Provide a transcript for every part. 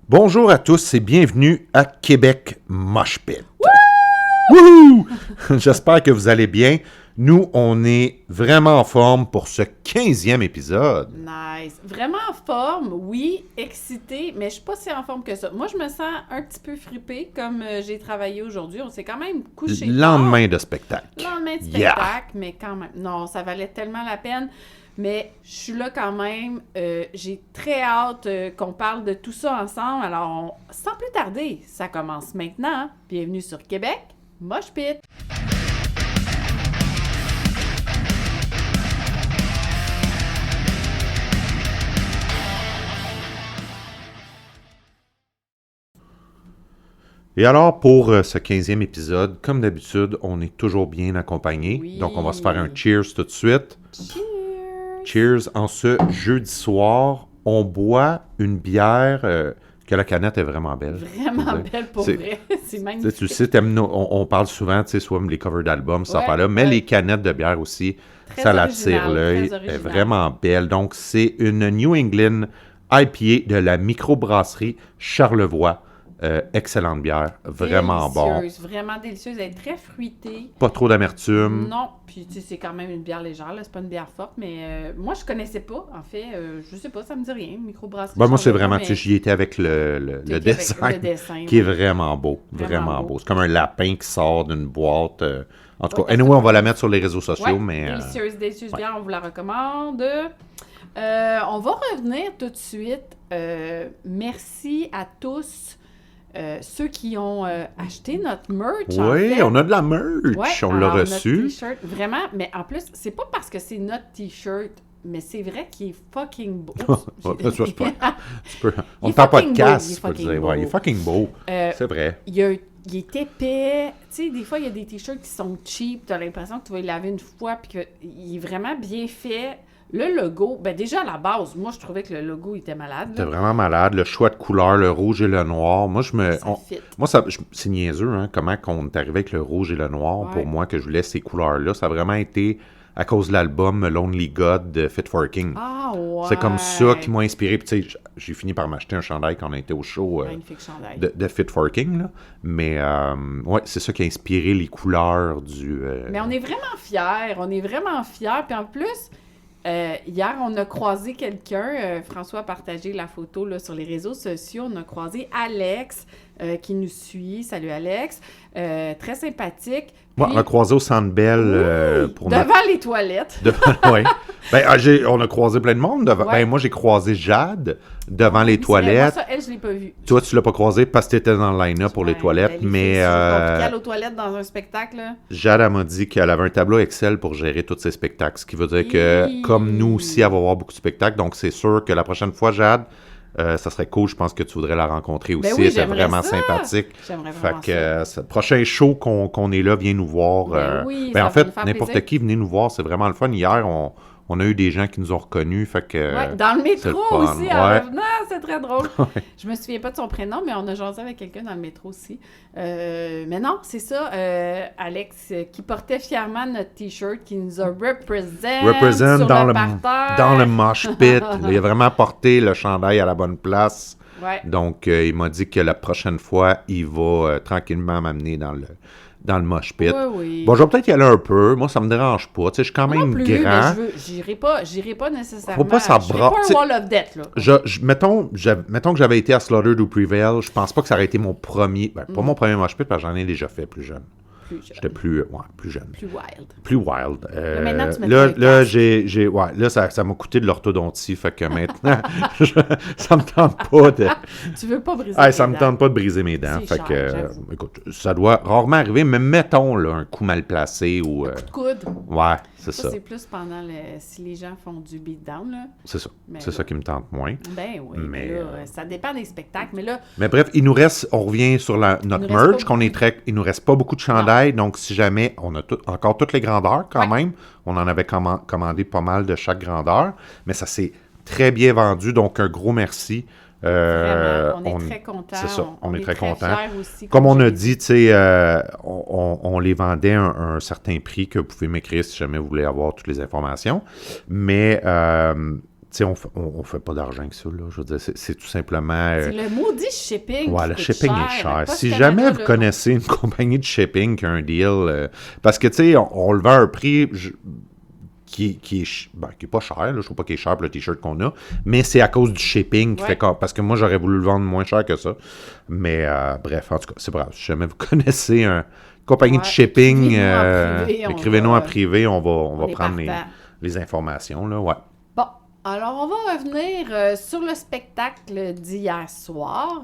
Bonjour à tous et bienvenue à Québec Mosh Pit. Wouhou! J'espère que vous allez bien. Nous, on est vraiment en forme pour ce 15e épisode. Nice. Vraiment en forme, oui, excitée, mais je suis pas si en forme que ça. Moi, je me sens un petit peu fripée comme j'ai travaillé aujourd'hui. On s'est quand même couché Lendemain de spectacle. Lendemain de spectacle, mais quand même. Non, ça valait tellement la peine. Mais je suis là quand même. J'ai très hâte qu'on parle de tout ça ensemble. Alors, sans plus tarder, ça commence maintenant. Bienvenue sur Québec Mosh Pit. Et alors, pour ce 15e épisode, comme d'habitude, on est toujours bien accompagné. Oui. Donc, on va se faire un cheers tout de suite. Cheers! Cheers. En ce jeudi soir, on boit une bière que la canette est vraiment belle. Vraiment belle pour vrai. C'est magnifique. Tu sais, on parle souvent, tu sais, soit les covers d'albums, ça Ouais, là, mais ouais. les canettes de bière aussi, Très ça original, l'attire l'œil. très Elle est original. vraiment belle. Donc, c'est une New England IPA de la microbrasserie Charlevoix. Excellente bière, vraiment bon. Délicieuse, vraiment délicieuse. Elle est très fruitée. Pas trop d'amertume. Non, puis tu sais, c'est quand même une bière légère, là. C'est pas une bière forte, mais moi, je connaissais pas, en fait. Je sais pas, ça me dit rien, microbrasserie. Ben, moi, c'est Charlevoix, vraiment, mais tu sais, j'y étais avec le t'es avec dessin, le dessin, qui est ouais. vraiment beau. Vraiment Vraiment beau. beau. C'est comme un lapin qui sort d'une boîte. En tout Ouais, cas, anyway, on va la mettre sur les réseaux sociaux, Ouais, mais... délicieuse ouais. bière, on vous la recommande. On va revenir tout de suite. Merci à tous ceux qui ont acheté notre merch. en Oui, fait. on a de la merch. Ouais, On l'a alors, reçu. Notre t-shirt, vraiment, mais en plus, c'est pas parce que c'est notre t-shirt, mais c'est vrai qu'il est fucking beau. Ouais, ça, c'est pas- tu peux- On Il est est en fucking podcast, beau, tu peux il est dire. fucking Ouais, il est beau. fucking beau. Euh, C'est vrai. il est épais. Tu sais, des fois, il y a des t-shirts qui sont cheap. Tu as l'impression que tu vas les laver une fois, puis qu'il est vraiment bien fait. Le logo, ben déjà à la base, moi, je trouvais que le logo était malade. T'es Là. vraiment malade. Le choix de couleurs, le rouge et le noir. Moi, Ça fit. c'est niaiseux, hein, comment on est arrivé avec le rouge et le noir. Ouais. Pour moi, que je voulais ces couleurs-là. Ça a vraiment été à cause de l'album Lonely God de Fit for King. Ah ouais. C'est comme ça qui m'a inspiré. Puis, tu sais, j'ai fini par m'acheter un chandail quand on a été au show Magnifique chandail. de Fit for King. Là. Mais, ouais, c'est ça qui a inspiré les couleurs du... Mais on est vraiment fiers. On est vraiment fiers. Puis en plus, hier, on a croisé quelqu'un. François a partagé la photo là, sur les réseaux sociaux. On a croisé Alex qui nous suit. Salut Alex. Très sympathique. Ouais, Puis, on a croisé au Centre Bell pour devant les toilettes. ouais. Ben, on a croisé plein de monde. Ouais. Ben, moi, j'ai croisé Jade devant les Oui, c'est vrai. Moi, toilettes. ça, elle, je l'ai pas vue. Toi, tu l'as pas croisé parce que tu étais dans le line-up pour les Ouais, toilettes. les Mais filles, c'est compliqué aller aux toilettes dans un spectacle. Là. Jade, elle m'a dit qu'elle avait un tableau Excel pour gérer tous ses spectacles. Ce qui veut dire que, Hi. comme nous aussi, elle va avoir beaucoup de spectacles. Donc, c'est sûr que la prochaine fois, Jade, ça serait cool. Je pense que tu voudrais la rencontrer aussi. Ben oui, Elle était j'aimerais vraiment ça. sympathique. J'aimerais Fait vraiment que ce prochain show qu'on est là, viens nous voir. Ben oui, ben, ça en va fait, nous faire n'importe plaisir. qui, venez nous voir. C'est vraiment le fun. Hier, on a eu des gens qui nous ont reconnus. Fait que, Ouais, dans le c'est métro le fun. aussi, en Ouais. revenant, c'est très drôle. Je me souviens pas de son prénom, mais on a jasé avec quelqu'un dans le métro aussi. Mais non, c'est ça, Alex, qui portait fièrement notre T-shirt, qui nous a Represent sur dans le le, parterre. dans le mosh pit. Il a vraiment porté le chandail à la bonne place. Ouais. Donc, il m'a dit que la prochaine fois, il va tranquillement m'amener dans le mosh pit. Oui, oui. Bon, je vais peut-être y aller un peu. Moi, ça me dérange pas. Tu sais, je suis quand Moi même non plus, grand. mais j'irai pas nécessairement. Faut pas ça je ferai bra- pas t'sais, un wall of death, là. Mettons que j'avais été à Slaughtered ou Prevail, je pense pas que ça aurait été mon premier... Ben, pas mon premier mosh pit, parce que j'en ai déjà fait plus jeune. Plus jeune. J'étais plus jeune. Plus wild. Plus wild. Maintenant, tu mets là, un casque. là, ça m'a coûté de l'orthodontie, fait que maintenant, ça me tente pas de... Tu veux pas briser Ah, tes ça me dents. tente pas de briser mes dents. C'est Fait cher, que, j'avoue. écoute, ça doit rarement arriver, mais mettons là, un coup mal placé ou... Coup de coude. ouais, c'est Ça, ça. c'est plus pendant si les gens font du beatdown, là. C'est ça. Mais C'est là- ça qui me tente moins. Ben oui, Mais, mais là, ça dépend des spectacles. Mais là, Mais bref, il nous reste, on revient sur notre nous reste merch, pas il nous reste pas beaucoup de chandails, donc si jamais, on a encore toutes les grandeurs quand même, on en avait commandé pas mal de chaque grandeur, mais ça s'est très bien vendu, donc un gros merci. vraiment, on est très contents. C'est ça, on est très contents. fiers aussi. Comme on a j'ai dit, tu sais, on les vendait à un certain prix que vous pouvez m'écrire si jamais vous voulez avoir toutes les informations, mais sais, on fait pas d'argent que ça, là. Je veux dire, c'est tout simplement... C'est le maudit shipping Ouais, qui le coûte shipping cher. est cher. Pas Si ce jamais vous caméra-là, connaissez une compagnie de shipping qui a un deal, parce que, tu sais, on le vend à un prix qui est pas cher, là, je trouve pas qu'il est cher pour le t-shirt qu'on a, mais c'est à cause du shipping qui Ouais. fait parce que moi, j'aurais voulu le vendre moins cher que ça. Mais, bref, en tout cas, c'est pas grave. Si jamais vous connaissez une compagnie de Ouais, shipping, écrivez-nous en privé, on va on est prendre partant. les informations, là, ouais. Bon, alors on va revenir sur le spectacle d'hier soir.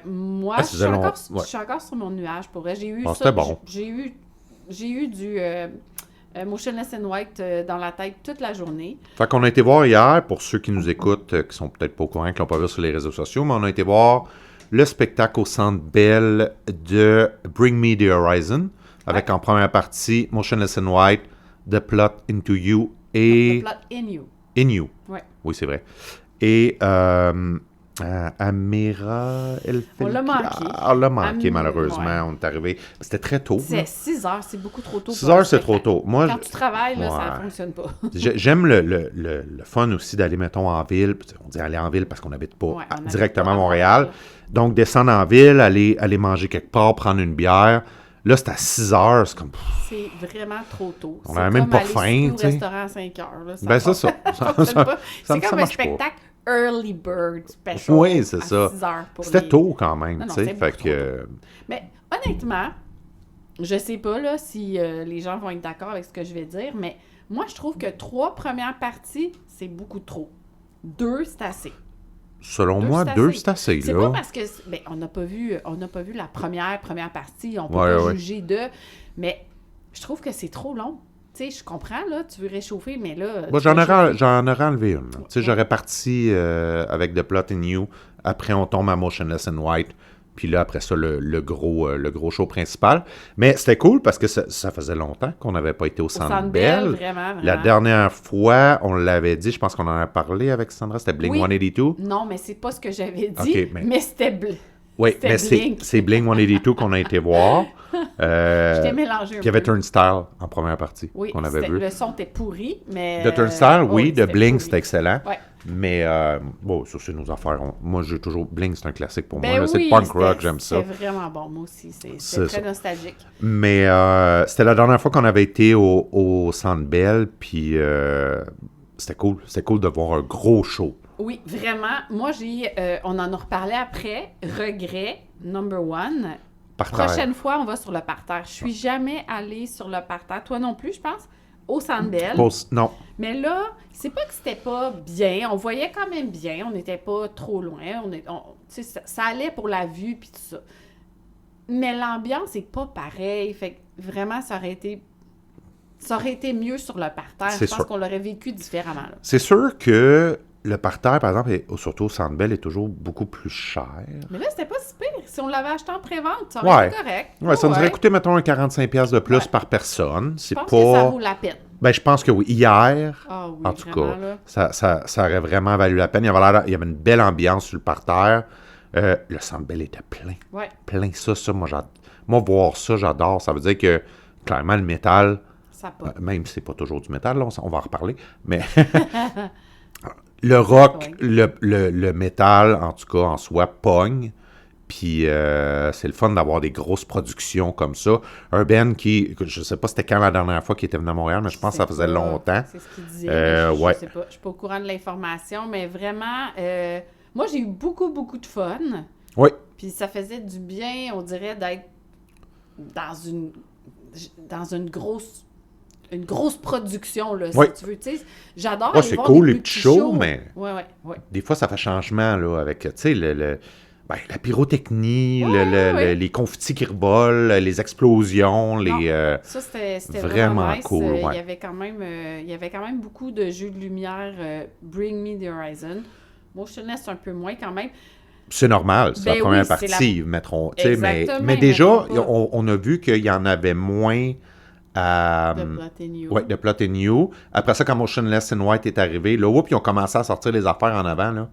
Moi, Ah, je ça suis faisait encore, ouais. je suis encore sur mon nuage pour vrai. J'ai eu Ah, ça. c'était bon. J'ai eu du Motionless in White dans la tête toute la journée. Fait qu'on a été voir hier, pour ceux qui nous écoutent, qui sont peut-être pas au courant, qui l'ont pas vu sur les réseaux sociaux, mais on a été voir le spectacle au Centre Bell de Bring Me the Horizon, avec en première partie Motionless in White, The Plot Into You et... The Plot in You. In You. Ouais. Oui, c'est vrai. Et Amira El On l'a manqué. On l'a manqué, malheureusement. Ouais. On est arrivé... C'était très tôt. C'est 6 heures, c'est beaucoup trop tôt. 6 pour un heures, c'est trop spectacle. tôt. Moi, Quand tu travailles, là, ça Ouais. ne fonctionne pas. J'aime le fun aussi d'aller, mettons, en ville. On dit aller en ville parce qu'on n'habite pas Ouais, on habite directement pas à à Montréal. Montréal. Donc, descendre en ville, aller manger quelque part, prendre une bière. Là, c'est à 6 heures. C'est comme... C'est vraiment trop tôt. On C'est a même comme pas aller faim, souper au tu sais. restaurant à 5 heures. Là. Ben, c'est ça. fonctionne pas. ça C'est comme un marche pas. spectacle early bird special. Oui, c'est à ça. 6 heures pour C'était les- tôt quand même, Non, non, tu sais. c'est Fait beaucoup que... Mais honnêtement, je sais pas là, si les gens vont être d'accord avec ce que je vais dire, mais moi, je trouve que 3 premières parties, c'est beaucoup trop. 2, c'est assez. Selon Deux, moi, c'est 2, assez. c'est assez, C'est là. pas parce que... Ben, on n'a pas vu la première partie, on peut Ouais, pas ouais. juger de... Mais je trouve que c'est trop long. Tu sais, je comprends, là, tu veux réchauffer, mais là... Moi, tu j'en réchauffes. aurais enlevé une. Tu sais, j'aurais parti avec The Plot in You. Après, on tombe à Motionless in White. Puis là, après ça, le gros show principal. Mais c'était cool parce que ça faisait longtemps qu'on n'avait pas été au Centre Bell. Vraiment. La dernière fois, on l'avait dit, je pense qu'on en a parlé avec Sandra, c'était Bling Oui. 182. Non, mais c'est pas ce que j'avais dit, Ok, mais c'était... Oui, C'était mais Blink. c'est Bling 182 qu'on a été voir. Je t'ai mélangé un Puis il y avait peu. Turnstile en première partie Oui, qu'on avait vu. le son était pourri, mais... De Turnstile, oui. De c'était Bling, pourri. c'était excellent. Ouais. Mais, bon, ça, c'est nos affaires. Moi, j'ai toujours... Bling, c'est un classique pour moi. Ben là. C'est oui, le punk c'était- rock, j'aime ça. C'est vraiment bon, moi aussi. C'est C'est très ça. nostalgique. Mais c'était la dernière fois qu'on avait été au Centre Bell, puis c'était cool. C'était cool de voir un gros show. Oui, vraiment. Moi, on en a reparlé après. Regret, number one. Par terre. Prochaine fois, on va sur le parterre. Je suis jamais allée sur le parterre. Toi non plus, je pense. Au Centre Bell. Non. Mais là, c'est pas que c'était pas bien. On voyait quand même bien. On n'était pas trop loin. Tu sais, ça allait pour la vue puis tout ça. Mais l'ambiance est pas pareille. Fait que vraiment, ça aurait été mieux sur le parterre. C'est Je pense sûr. qu'on l'aurait vécu différemment. Là. C'est sûr que le parterre, par exemple, et surtout au Centre Bell, est toujours beaucoup plus cher. Mais là, c'était pas si pire. Si on l'avait acheté en pré-vente, ça aurait Ouais. été correct. Ouais, ça nous aurait Ouais. coûté, mettons, un 45$ de plus Ouais. par personne. Je C'est pense que ça pas... vaut la peine. Ben, je pense que oui. Hier, Ah oui, en tout vraiment, cas, là. ça aurait vraiment valu la peine. Il y avait une belle ambiance sur le parterre. Le Centre Bell était plein. Ouais, Plein. Ça, moi, voir ça, j'adore. Ça veut dire que, clairement, le métal, ça pas. même si c'est pas toujours du métal, là, on va en reparler, mais le rock, le métal, en tout cas, en soi, pogne. Puis c'est le fun d'avoir des grosses productions comme ça. Un band je sais pas c'était quand la dernière fois qu'il était venu à Montréal, mais je pense que ça faisait longtemps. C'est ce qu'il disait. Mais ouais. je sais pas. Je suis pas au courant de l'information, mais vraiment, moi, j'ai eu beaucoup, beaucoup de fun. Oui, Puis ça faisait du bien, on dirait, d'être dans une grosse production, là, si Oui. tu veux. Tu sais, j'adore Ouais, aller c'est voir cool, des les petits petits shows, mais- Ouais. des fois, ça fait changement, là, avec, tu sais, la pyrotechnie, Ouais. les confettis qui revolent, les explosions, Ça, c'était Vraiment vraiment nice. cool, ouais. Il y avait quand même beaucoup de jeux de lumière. Bring Me the Horizon. Motionless un peu moins quand même. c'est normal, c'est Ben la première oui, c'est partie, mettrons, tu sais, Exactement, mais déjà, mettront pas. on a vu qu'il y en avait moins De Plot and You. Ouais, de Plot and You. Après ça, quand Motionless in White est arrivé, là, ils ont commencé à sortir les affaires en avant, là.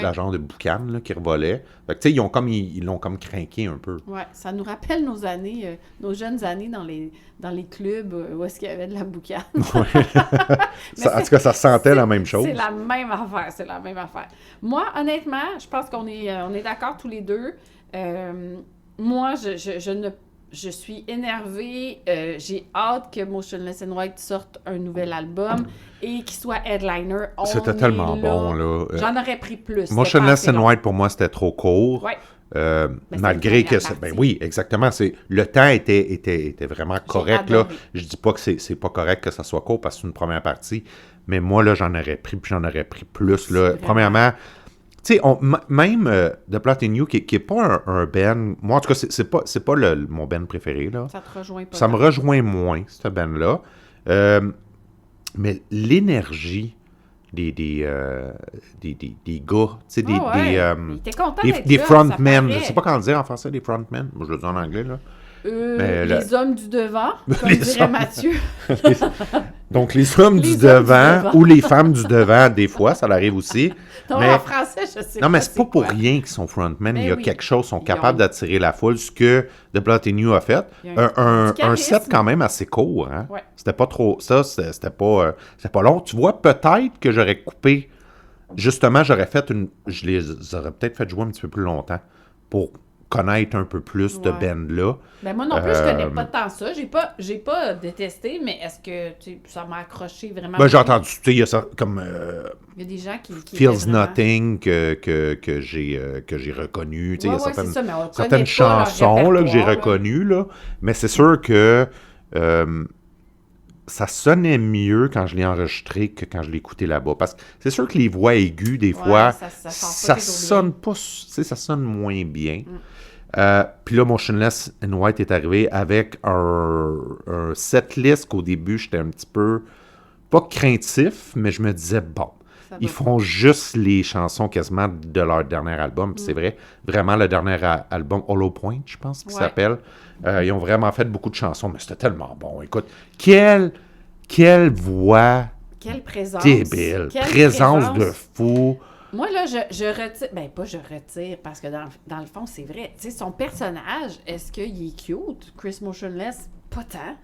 La genre de boucan, là, qui revolait. Fait que, tu sais, ils l'ont comme craqué un peu. Ouais, ça nous rappelle nos années, nos jeunes années dans les clubs où est-ce qu'il y avait de la boucane. Ouais. En tout cas, ça sentait la même chose. C'est la même affaire. Moi, honnêtement, je pense qu'on est d'accord tous les deux. Moi, je suis énervée. J'ai hâte que Motionless in White sorte un nouvel album et qu'il soit headliner. C'était tellement bon, là. J'en aurais pris plus. Motionless in White, pour moi, c'était trop court. Ouais. Malgré que... oui, exactement. Le temps était vraiment correct, là. Je dis pas que c'est pas correct que ça soit court parce que c'est une première partie. Mais moi, là, j'en aurais pris plus, là. Premièrement... Tu sais, même The Plot and You, qui est pas un band... Moi, en tout cas, c'est pas mon band préféré, là. Ça te rejoint pas. Ça me rejoint moins, ce band-là. Mais l'énergie des gars, tu sais, des frontmen. Je sais pas comment le dire en français, des frontmen. Moi, je le dis en anglais, là. Les hommes du devant, comme dirait Mathieu. Donc, les hommes du devant ou les femmes du devant, des fois, ça l'arrive aussi. Non, en français, je sais pas. Non, mais c'est pas pour rien qu'ils sont frontmen. Il y a quelque chose, ils sont capables d'attirer la foule. Ce que The Plot and You a fait, un set quand même assez court. Hein? Ouais. C'était pas trop... c'était pas long. Tu vois, peut-être que j'aurais coupé... Justement, je les aurais peut-être fait jouer un petit peu plus longtemps pour connaître un peu plus de band-là. Ben moi non plus, je connais pas tant ça. J'ai pas détesté, mais est-ce que ça m'a accroché vraiment? Ben, j'ai entendu, tu sais, il y a ça comme... il y a des gens qui Feels Nothing que j'ai reconnu. Tu sais, il y a certaines chansons là, que j'ai reconnues, là. Mais c'est sûr que ça sonnait mieux quand je l'ai enregistré que quand je l'ai écouté là-bas. Parce que c'est sûr que les voix aiguës, des fois, ça sonne pas... Tu sais, ça sonne moins bien. Puis là, Motionless in White est arrivé avec un setlist qu'au début, j'étais un petit peu, pas craintif, mais je me disais, bon, ils font juste les chansons quasiment de leur dernier album. Puis c'est vrai, vraiment le dernier album, Hollow Point, je pense qu'il s'appelle. Ils ont vraiment fait beaucoup de chansons, mais c'était tellement bon. Écoute, quelle voix débile, présence de fou. Moi, là, je retire... Ben, pas je retire, parce que dans le fond, c'est vrai. Tu sais, son personnage, est-ce qu'il est cute? Chris Motionless, pas tant.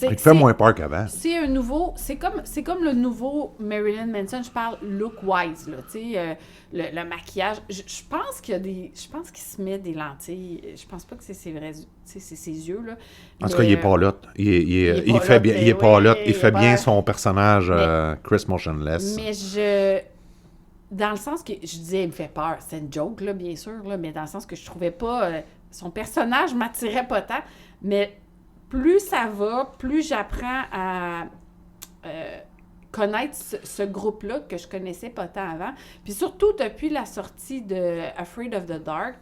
Il te fait moins peur qu'avant. C'est un nouveau... C'est comme le nouveau Marilyn Manson, je parle look-wise, là. Tu sais, le maquillage. Je pense qu'il y a des... Je pense qu'il se met des lentilles. Je pense pas que c'est ses vrais... C'est ses yeux, là. En tout cas, il est pas là. Il fait bien. Il est pas là. Il fait bien son personnage, Chris Motionless. Mais dans le sens que je disais, il me fait peur. C'est une joke, là, bien sûr, là, mais dans le sens que je trouvais pas... son personnage m'attirait pas tant. Mais plus ça va, plus j'apprends à connaître ce groupe-là que je connaissais pas tant avant. Puis surtout, depuis la sortie de Afraid of the Dark,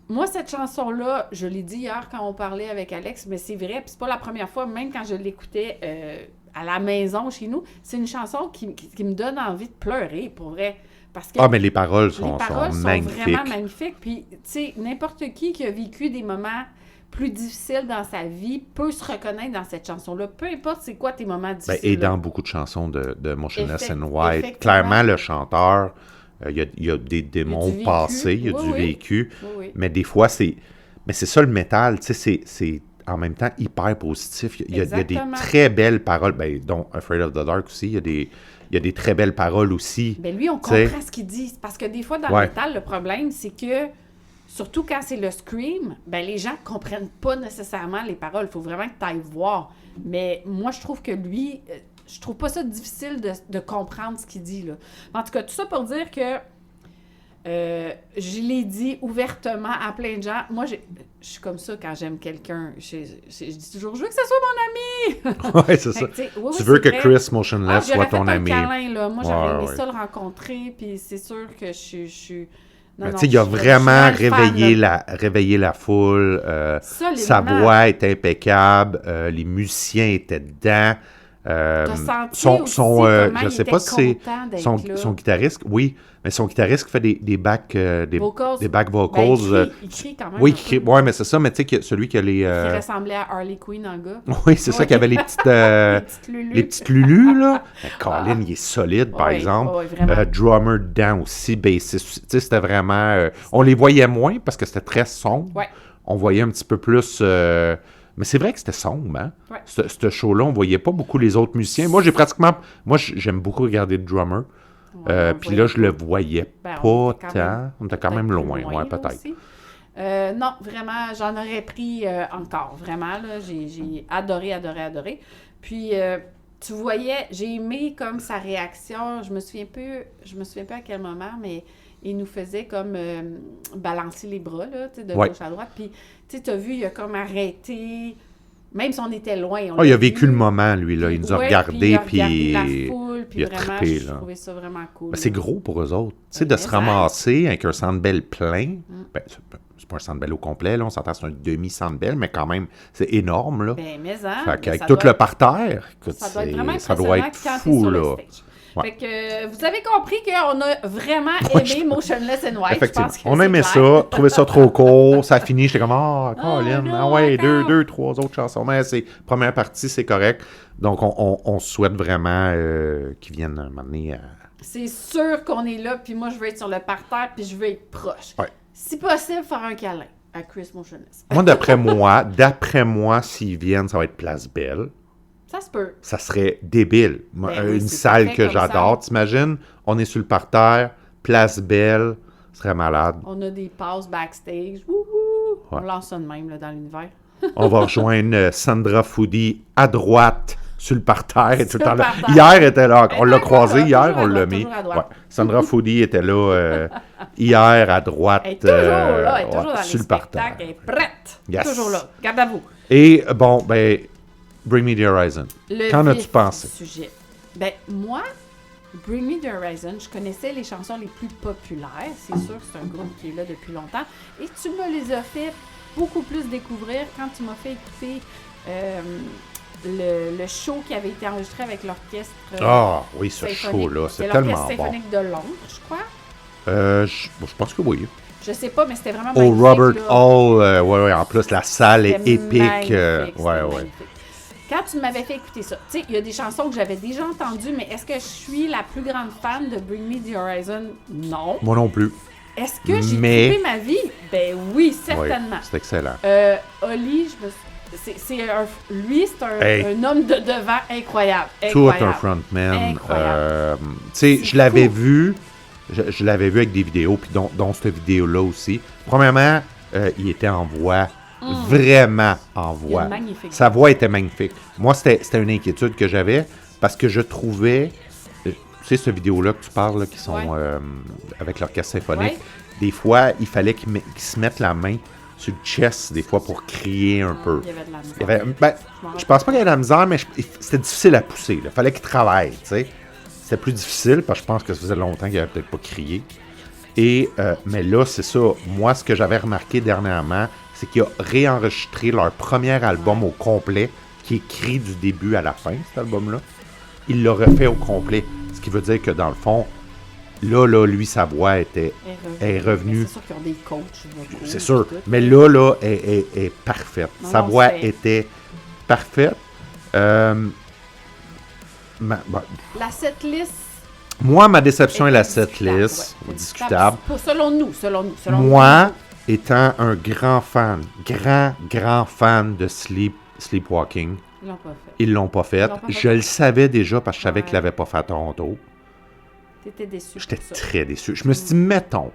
moi, cette chanson-là, je l'ai dit hier quand on parlait avec Alex, mais c'est vrai, puis c'est pas la première fois, même quand je l'écoutais... à la maison, chez nous, c'est une chanson qui me donne envie de pleurer, pour vrai. Parce que mais les paroles sont magnifiques. Vraiment magnifiques. Puis, tu sais, n'importe qui a vécu des moments plus difficiles dans sa vie peut se reconnaître dans cette chanson-là. Peu importe c'est quoi tes moments difficiles. Et dans beaucoup de chansons de Motionless in White, clairement, le chanteur, il y a des démons passés, il y a du vécu. Oui. Mais des fois, c'est ça le métal, tu sais, c'est en même temps hyper positif. Il y a des très belles paroles, dont Afraid of the Dark aussi, il y a des très belles paroles aussi. Ben lui, on comprend ce qu'il dit. Parce que des fois, dans le métal, le problème, c'est que, surtout quand c'est le scream, les gens ne comprennent pas nécessairement les paroles. Il faut vraiment que tu ailles voir. Mais moi, je trouve que lui, je trouve pas ça difficile de comprendre ce qu'il dit, là. En tout cas, tout ça pour dire que je l'ai dit ouvertement à plein de gens. Moi, je suis comme ça quand j'aime quelqu'un. Je dis toujours, je veux que ce soit mon ami! Oui, c'est ça. Tu veux que Chris Motionless soit ton ami. Câlin, là. Moi, j'aurais aimé ça le rencontrer, puis c'est sûr que je suis... il a vraiment réveillé la foule. Sa voix est impeccable. Les musiciens étaient dedans. T'as senti aussi comment je il sais était pas si c'est content d'être là. son guitariste, oui, mais son guitariste qui fait des back Vocals. des back Ben, vocals. il crie quand même. Oui, un peu. ouais, mais c'est ça, mais tu sais, celui qui a les. Qui ressemblait à Harley Quinn en gars. Oui, c'est ça, qui avait les petites. Les petites lulus. Les petites lulus, là. Colin, il est solide, par Oui, exemple. oui, vraiment. Drummer dedans aussi, bassiste. Tu sais, c'était vraiment. On les voyait moins parce que c'était très sombre. Ouais. On voyait un petit peu plus. Mais c'est vrai que c'était sombre, hein? Ouais. Ce show-là, on voyait pas beaucoup les autres musiciens. Moi, j'ai pratiquement. Moi, j'aime beaucoup regarder le drummer. Ouais, Puis là, je le voyais Ben, pas quand tant. même- On était quand même peut-être loin, plus ouais, là, peut-être. aussi. Non, vraiment, j'en aurais pris encore, vraiment. Là, j'ai adoré, adoré, adoré. Puis, tu voyais, j'ai aimé comme sa réaction. Je me souviens pas à quel moment, mais il nous faisait comme balancer les bras, là, tu sais, de Ouais. gauche à droite. Puis, tu sais, t'as vu, il a comme arrêté, même si on était loin. Ah, il a vécu le moment, lui, là. Il nous a Ouais, regardé, puis il a regardé la puis. foule, puis il a vraiment, trippé, je là. trouvais ça vraiment cool. Ben, c'est là. gros pour eux autres. Tu sais, Oui, de se mais ça. ramasser avec un centre belle plein. Ben, c'est pas un centre belle au complet, là. On s'entend, c'est un demi-centre belle, mais quand même, c'est énorme, là. Ben, mais hein, Fait qu'avec ça tout doit le être- parterre, écoute, Ça doit être vraiment ça doit impressionnant être quand t'es fou, sur là. le stage. Ouais. Fait que vous avez compris qu'on a vraiment Ouais, aimé Motionless in White. Effectivement. Je pense que On c'est aimait clair. ça, trouvait ça trop court, ça a fini, j'étais comme, Colin, non, ah ouais, encore. trois autres chansons. Mais c'est première partie, c'est correct. Donc, on souhaite vraiment qu'ils viennent un moment donné à... C'est sûr qu'on est là, puis moi, je veux être sur le parterre, puis je veux être proche. Ouais. Si possible, faire un câlin à Chris Motionless. Moi, d'après moi, s'ils viennent, ça va être Place Belle. Ça se peut. Ça serait débile. Moi, Ben oui, une c'est salle parfait que comme j'adore. T'imagines, on est sur le parterre, Place Belle, ce serait malade. On a des passes backstage. Wouhou! Ouais. On lance ça de même là, dans l'univers. On va rejoindre Sandra Foodie à droite sur le parterre. Et tout Sur le temps le là. parterre. Hier, elle était là. Elle On est l'a toujours croisée là, hier, toujours à on l'a droite, mis. toujours à droite. Ouais. Sandra Foodie était là hier à droite. Elle est toujours là, elle est toujours ouais, dans sur les le parterre. spectacles, elle est prête. Yes. Toujours là. Garde à vous. Et bon, ben, Bring Me the Horizon. Le Qu'en as-tu vif pensé? du sujet. Ben, moi, Bring Me the Horizon, je connaissais les chansons les plus populaires. C'est sûr que c'est un groupe qui est là depuis longtemps. Et tu me les as fait beaucoup plus découvrir quand tu m'as fait écouter le show qui avait été enregistré avec l'orchestre Ah, oui, ce symphonique. show-là, c'est l'orchestre tellement bon. symphonique de Londres, je crois. Je pense que oui. Je sais pas, mais c'était vraiment Au magnifique. Robert là. Hall, ouais, en plus, la salle est C'était épique. magnifique, Ouais, c'était ouais. magnifique. Quand tu m'avais fait écouter ça, tu sais, il y a des chansons que j'avais déjà entendues, mais est-ce que je suis la plus grande fan de Bring Me the Horizon? Non. Moi non plus. Est-ce que j'ai Mais- trippé ma vie? Ben oui, Oui, certainement. c'est excellent. Oli, lui, c'est Hey. un homme de devant incroyable. Tout incroyable. un frontman. Incroyable. Tu sais, C'est je l'avais fou. vu. Je l'avais vu avec des vidéos, puis dont cette vidéo-là aussi. Premièrement, il était en voix, vraiment en Il a voix. une magnifique Sa voix était magnifique. Moi, c'était une inquiétude que j'avais, parce que je trouvais, tu sais, cette vidéo-là que tu parles, là, qui sont Ouais. avec l'orchestre symphonique, Ouais. des fois, il fallait qu'ils se mettent la main sur le chest, des fois, pour crier un peu. Il y avait de la misère. Il y avait- ben, je pense pas qu'il y avait de la misère, mais c'était difficile à pousser. Il fallait qu'il travaille, tu sais. C'était plus difficile, parce que je pense que ça faisait longtemps qu'il n'avait peut-être pas crié. Et, mais là, c'est ça. Moi, ce que j'avais remarqué dernièrement, c'est qu'il a réenregistré leur premier album au complet, qui est écrit du début à la fin, cet album-là. Il l'a refait au complet. Ce qui veut dire que, dans le fond, là, lui, sa voix est revenue. Mais c'est sûr qu'ils ont des coachs. vocaux, C'est sûr. puis tout. Mais là, est parfaite. Non, Sa non, voix c'est- était parfaite. Bon, La setlist. moi, ma déception est la discutable, setlist. ouais. Discutable. Selon nous. Moi, étant un grand fan de Sleepwalking, Ils l'ont pas fait. ils l'ont pas fait. Ils l'ont pas fait. Je le savais déjà parce que je savais Ouais. qu'ils l'avaient pas fait à Toronto. T'étais déçu. J'étais pour ça. très déçu. Je me suis dit, mettons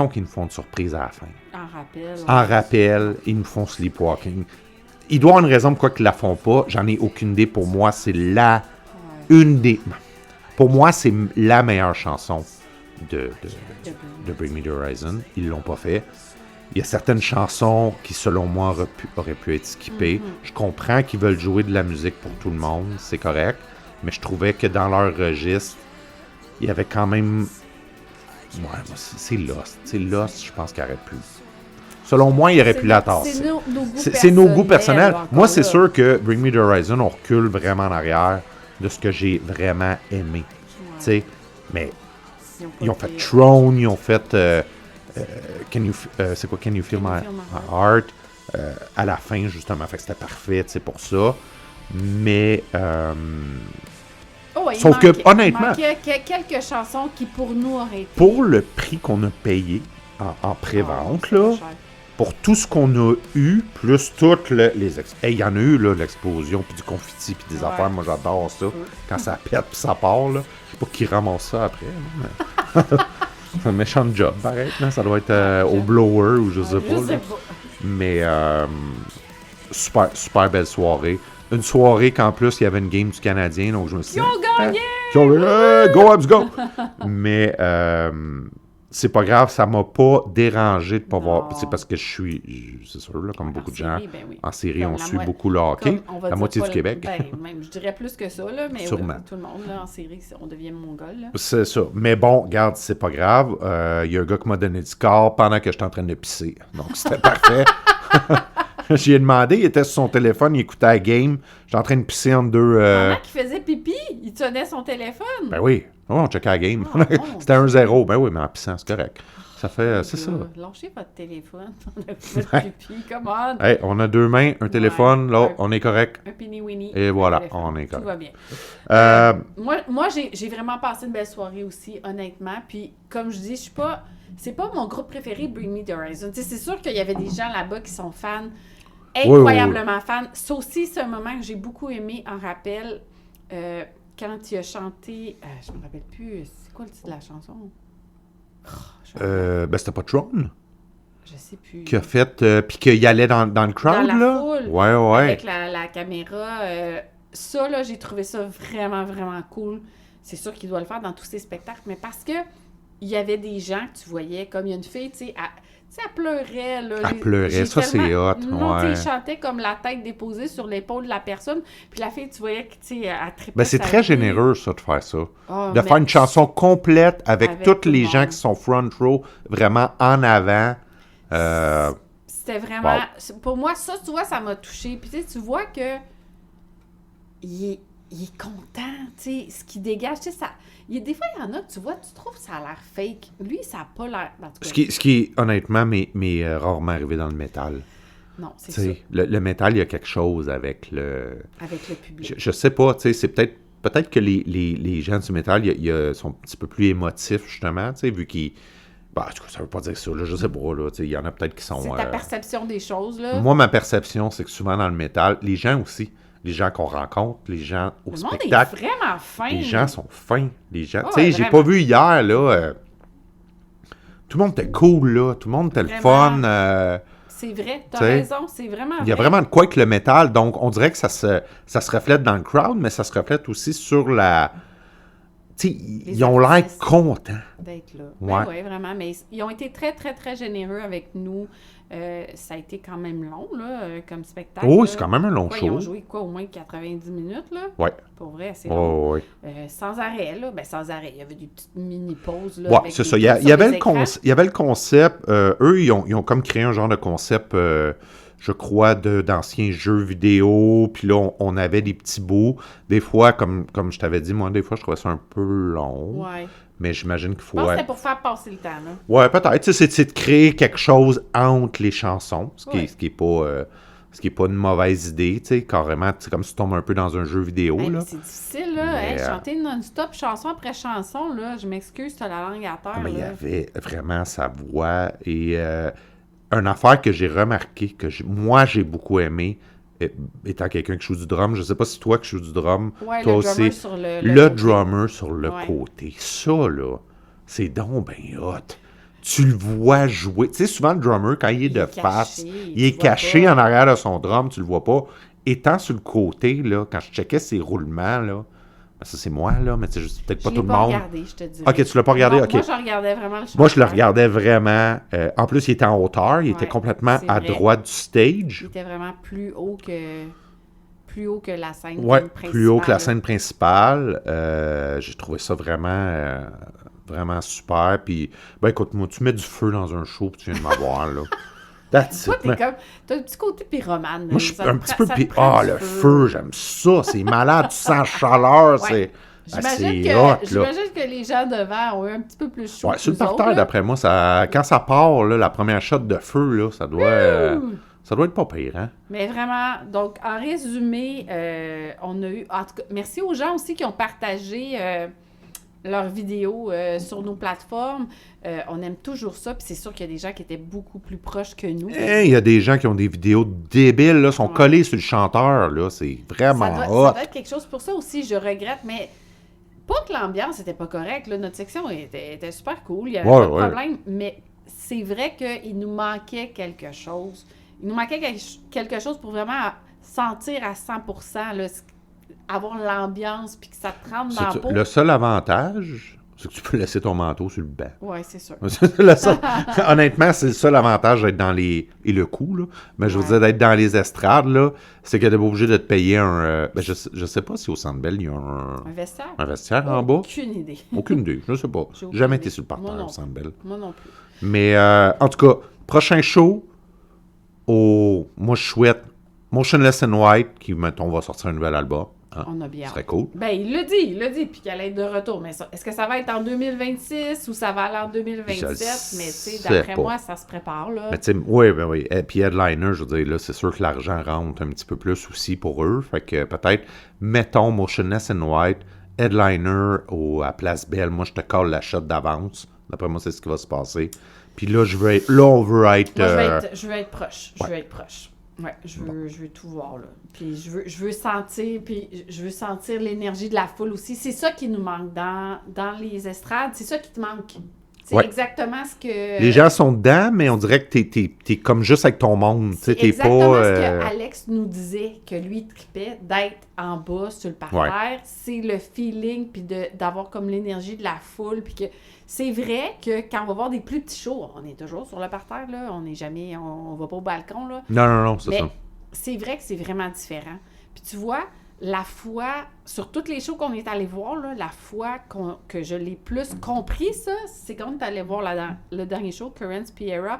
qu'ils nous font une surprise à la fin. En rappel. En rappel, ils nous font Sleepwalking. Il doit y avoir une raison pourquoi ils la font pas. J'en ai aucune idée. Pour moi, c'est une des... Pour moi, c'est la meilleure chanson de Bring Me the Horizon. Ils l'ont pas fait. Il y a certaines chansons qui, selon moi, auraient pu être skippées. Je comprends qu'ils veulent jouer de la musique pour tout le monde. C'est correct. Mais je trouvais que dans leur registre, il y avait quand même... Ouais, c'est Lost. C'est Lost, je pense qu'il aurait pu. Selon moi, il aurait pu la tasser. C'est nos goûts C'est nos goûts personnels. encore Moi, c'est là. sûr que Bring Me the Horizon, on recule vraiment en arrière. de ce que j'ai vraiment aimé. Ouais. Tu sais, mais Ils ils ont fait Throne, ils ont fait c'est quoi Can You Feel My Heart à la fin justement, fait que c'était parfait, c'est pour ça. Mais sauf que honnêtement, il manquait quelques chansons qui pour nous auraient été pour le prix qu'on a payé en pré-vente là, pour tout ce qu'on a eu, plus toutes les il y en a eu là, l'explosion puis du confetti puis des affaires, moi j'adore ça quand ça pète puis ça part là. Je sais pas qui ramasse ça après. Mais... c'est un méchant job, pareil. Là. Ça doit être au blower ou je sais pas. Mais super, super belle soirée. Une soirée qu'en plus, il y avait une game du Canadien, donc je me suis dit... Ils ont gagné! Go, Habs, go! Mais c'est pas grave, ça m'a pas dérangé de pas voir... C'est parce que je suis, c'est sûr, là, comme beaucoup de gens, en série, on suit beaucoup le hockey. La moitié du Québec. Même, je dirais plus que ça, là, mais sûrement. Oui, tout le monde, là, en série, on devient mongol. Là. C'est ça. Mais bon, regarde, c'est pas grave. Il y a un gars qui m'a donné du corps pendant que j'étais en train de pisser. Donc, c'était parfait. J'y ai demandé, il était sur son téléphone, il écoutait la game. J'étais en train de pisser entre deux... Pendant qu'il faisait pipi, il tenait son téléphone. Ben oui. Oh, on checkait la game. C'était 1-0. Ben oui, mais en pissant, c'est correct. Ça fait... c'est ça. Lâchez votre téléphone. On a fait pipi, come on. Hey, on a deux mains, un téléphone, là, on est correct. Un pini-winnie. Et voilà, on est correct. Tout va bien. Moi j'ai vraiment passé une belle soirée aussi, honnêtement. Puis, comme je dis, je suis pas... C'est pas mon groupe préféré, Bring Me The Horizon. T'sais, c'est sûr qu'il y avait des gens là-bas qui sont fans, incroyablement fans. C'est aussi ce moment que j'ai beaucoup aimé en rappel, quand il a chanté... je me rappelle plus, c'est quoi le titre de la chanson? Ben c'était pas Throne? Je sais plus. Qui a fait... puis qu'il allait dans le crowd, dans la là? Foule, ouais. Avec la caméra. Ça, là, j'ai trouvé ça vraiment, vraiment cool. C'est sûr qu'il doit le faire dans tous ses spectacles, mais parce que il y avait des gens que tu voyais, comme il y a une fille, tu sais, elle pleurait, là. Elle pleurait, ça c'est hot, non, ouais. Il chantait comme la tête déposée sur l'épaule de la personne, puis la fille, tu voyais que, tu sais, elle trippait. Ben c'est très généreux, ça, de faire ça. Oh, de faire une chanson complète avec tous les gens monde. qui sont front row, vraiment en avant. C'était vraiment... Wow. Pour moi, ça, tu vois, ça m'a touchée. Puis, tu vois que il est content, tu sais, ce qu'il dégage, tu sais, ça... des fois, il y en a que tu vois, tu trouves que ça a l'air fake. Lui, ça n'a pas l'air... Ce qui est, honnêtement, mais rarement arrivé dans le métal. Non, c'est ça. Le métal, il y a quelque chose avec le... Avec le public. Je sais pas, tu sais, c'est peut-être que les gens du métal sont un petit peu plus émotifs, justement, tu sais, vu qu'ils... Bah, en tout cas, ça veut pas dire ça, là, je sais pas, là, tu sais, il y en a peut-être qui sont... C'est ta perception des choses, là. Moi, ma perception, c'est que souvent dans le métal, les gens aussi, les gens qu'on rencontre, les gens au spectacle... Le monde est vraiment fin. Les gens sont fins, les gens... Oh, tu sais, j'ai pas vu hier, là... tout le monde était cool, là, tout le monde était vraiment. Le fun... c'est vrai, t'as raison, c'est vraiment vrai. Il y a vraiment de quoi avec le métal, donc on dirait que ça se reflète dans le crowd, mais ça se reflète aussi sur la... Tu sais, ils ont l'air contents. D'être là. Ouais. Oui, vraiment, mais ils ont été très, très, très généreux avec nous. Ça a été quand même long, là, comme spectacle. Oui, c'est quand même un long show. Ils ont joué, au moins 90 minutes, là? Oui. Pour vrai, c'est long. Oui. Sans arrêt, là. Ben, sans arrêt. Il y avait des petites mini-pauses, là. Oui, c'est ça. Il y avait le concept. Eux, ils ont comme créé un genre de concept... je crois, d'anciens jeux vidéo. Puis là, on avait des petits bouts. Des fois, comme je t'avais dit, moi, des fois, je trouvais ça un peu long. Ouais. Mais j'imagine qu'il faut... Je pense que c'était pour faire passer le temps, là. Ouais, peut-être. C'est de créer quelque chose entre les chansons. Ce qui est pas une mauvaise idée, tu sais. Carrément, c'est comme si tu tombes un peu dans un jeu vidéo, là. C'est difficile, là. Mais, chanter non-stop, chanson après chanson, là. Je m'excuse, t'as la langue à terre, mais là. il y avait vraiment sa voix et... une affaire que j'ai remarqué, moi j'ai beaucoup aimé, étant quelqu'un qui joue du drum, je sais pas si toi qui joues du drum, toi aussi, le drummer sur le côté. Ça, là, c'est donc ben hot. Tu le vois jouer. Tu sais, souvent le drummer, quand il est de face, il est caché en arrière de son drum, tu le vois pas. Étant sur le côté, là, quand je checkais ses roulements, là, ça, c'est moi, là, mais c'est peut-être pas tout le monde. Je l'ai pas regardé, je te dis. OK, tu l'as pas regardé? Non, OK. Moi, je regardais vraiment le chanteur. Moi, je le regardais vraiment. En plus, il était en hauteur. Il était complètement à droite du stage. Il était vraiment plus haut que la scène principale. Plus haut que la scène principale. J'ai trouvé ça vraiment, vraiment super. Puis, ben écoute, moi, tu mets du feu dans un show puis tu viens de m'avoir, là. That's Toi, it. t'as un petit côté pyromane. Moi, je suis Ça un te petit prend- peu... ça te Ah, prend du le feu, j'aime ça. C'est malade, tu sens la chaleur, Ouais. c'est J'imagine hot, là. que les gens devant ont eu un petit peu plus chaud Ouais, que sur le nous autres, parterre, là. d'après moi, quand ça part, là, la première shot de feu, là, ça doit être pas pire, hein? Mais vraiment, donc, en résumé, on a eu... En tout cas, merci aux gens aussi qui ont partagé leurs vidéos sur nos plateformes. On aime toujours ça, puis c'est sûr qu'il y a des gens qui étaient beaucoup plus proches que nous. Il y a des gens qui ont des vidéos débiles, là, sont collés sur le chanteur, là, c'est vraiment Ça hot. doit être quelque chose pour ça aussi, je regrette, mais pas que l'ambiance n'était pas correcte, là, notre section était super cool, il y avait pas de problème, mais c'est vrai qu'il nous manquait quelque chose. Il nous manquait quelque chose pour vraiment sentir à 100%, là, avoir l'ambiance, puis que ça te rentre dans la peau. Le seul avantage, c'est que tu peux laisser ton manteau sur le banc. Oui, c'est sûr. Honnêtement, c'est le seul avantage d'être dans les... Et le coût, là. Mais je veux dire, d'être dans les estrades, là, c'est que t'es pas obligé de te payer un... je sais pas si au Centre Bell, il y a Un vestiaire? Un vestiaire en bas. Aucune idée. Aucune idée, je sais pas. J'ai aucune Jamais idée. été sur le parterre au Centre Bell. Moi non plus. Mais, en tout cas, prochain show, moi, je souhaite Motionless in White, qui, mettons, va sortir un nouvel album. Hein? On a bien. Ce serait cool. Ben, il l'a dit, puis qu'elle allait être de retour. Mais est-ce que ça va être en 2026 ou ça va aller en 2027? Mais, tu sais, d'après moi, ça se prépare, là. Mais, tu sais, oui. Et puis, Headliner, je veux dire, là, c'est sûr que l'argent rentre un petit peu plus aussi pour eux. Fait que peut-être, mettons Motionless in White, Headliner à Place Belle. Moi, je te colle la shot d'avance. D'après moi, c'est ce qui va se passer. Puis là, on veut être... Moi, je veux être proche. Je veux être proche. Ouais, je veux tout voir, là. Puis je veux sentir l'énergie de la foule aussi. C'est ça qui nous manque dans les estrades. C'est ça qui te manque. C'est exactement ce que... Les gens sont dedans, mais on dirait que t'es comme juste avec ton monde. C'est exactement ce que Alex nous disait, que lui, il trippait d'être en bas sur le parterre. Ouais. C'est le feeling, puis d'avoir comme l'énergie de la foule, puis que... C'est vrai que quand on va voir des plus petits shows, on est toujours sur le parterre, là. On va pas au balcon, là. Non, c'est ça. Mais c'est vrai que c'est vraiment différent. Puis tu vois, la fois, sur toutes les shows qu'on est allé voir, là, la fois que je l'ai plus compris, ça, c'est quand on est allé voir le dernier show, Currents Piera.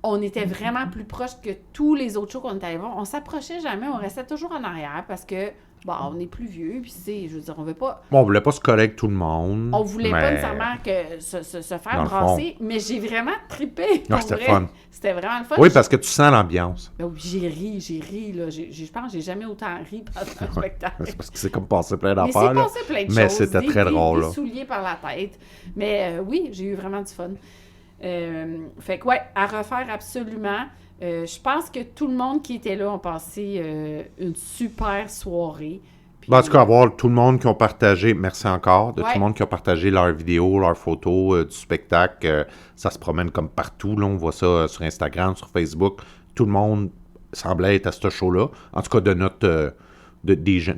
On était vraiment plus proche que tous les autres shows qu'on est allé voir. On s'approchait jamais, on restait toujours en arrière parce que on est plus vieux, puis je veux dire, on veut pas... Bon, on voulait pas se coller avec tout le monde. On voulait pas nécessairement se faire brasser, mais j'ai vraiment trippé. C'était fun. C'était vraiment le fun. Oui, parce que tu sens l'ambiance. Ben oui, j'ai ri, là. Je pense que j'ai jamais autant ri pendant un spectacle. C'est parce que c'est comme passé plein d'affaires, là. C'est passé plein de choses. Mais c'était très drôle, là. Des souliers par la tête. Mais oui, j'ai eu vraiment du fun. Fait que, ouais, à refaire absolument. Je pense que tout le monde qui était là ont passé une super soirée. Puis, en tout cas, avoir tout le monde qui ont partagé, merci encore, tout le monde qui a partagé leurs vidéos, leurs photos du spectacle. Ça se promène comme partout. Là, on voit ça sur Instagram, sur Facebook. Tout le monde semblait être à ce show-là. En tout cas, de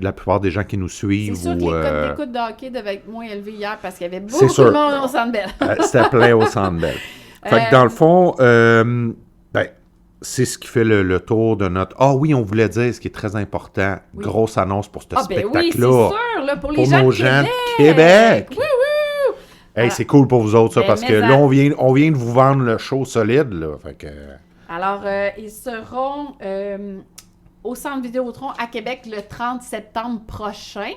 la plupart des gens qui nous suivent. C'est sûr que les codes d'écoute de hockey devaient être moins élevés hier parce qu'il y avait beaucoup de monde au Centre Bell. C'était plein au Centre Bell. Fait que dans le fond, c'est ce qui fait le tour de notre... Ah oui, on voulait dire ce qui est très important. Oui. Grosse annonce pour ce spectacle-là. Oui, c'est sûr, là, pour les gens nos de gens Québec. de Québec. Wouhou! Hey, c'est cool pour vous autres, ça, parce que là, on vient de vous vendre le show solide, là. Fait que... Alors, ils seront au Centre Vidéotron à Québec le 30 septembre prochain.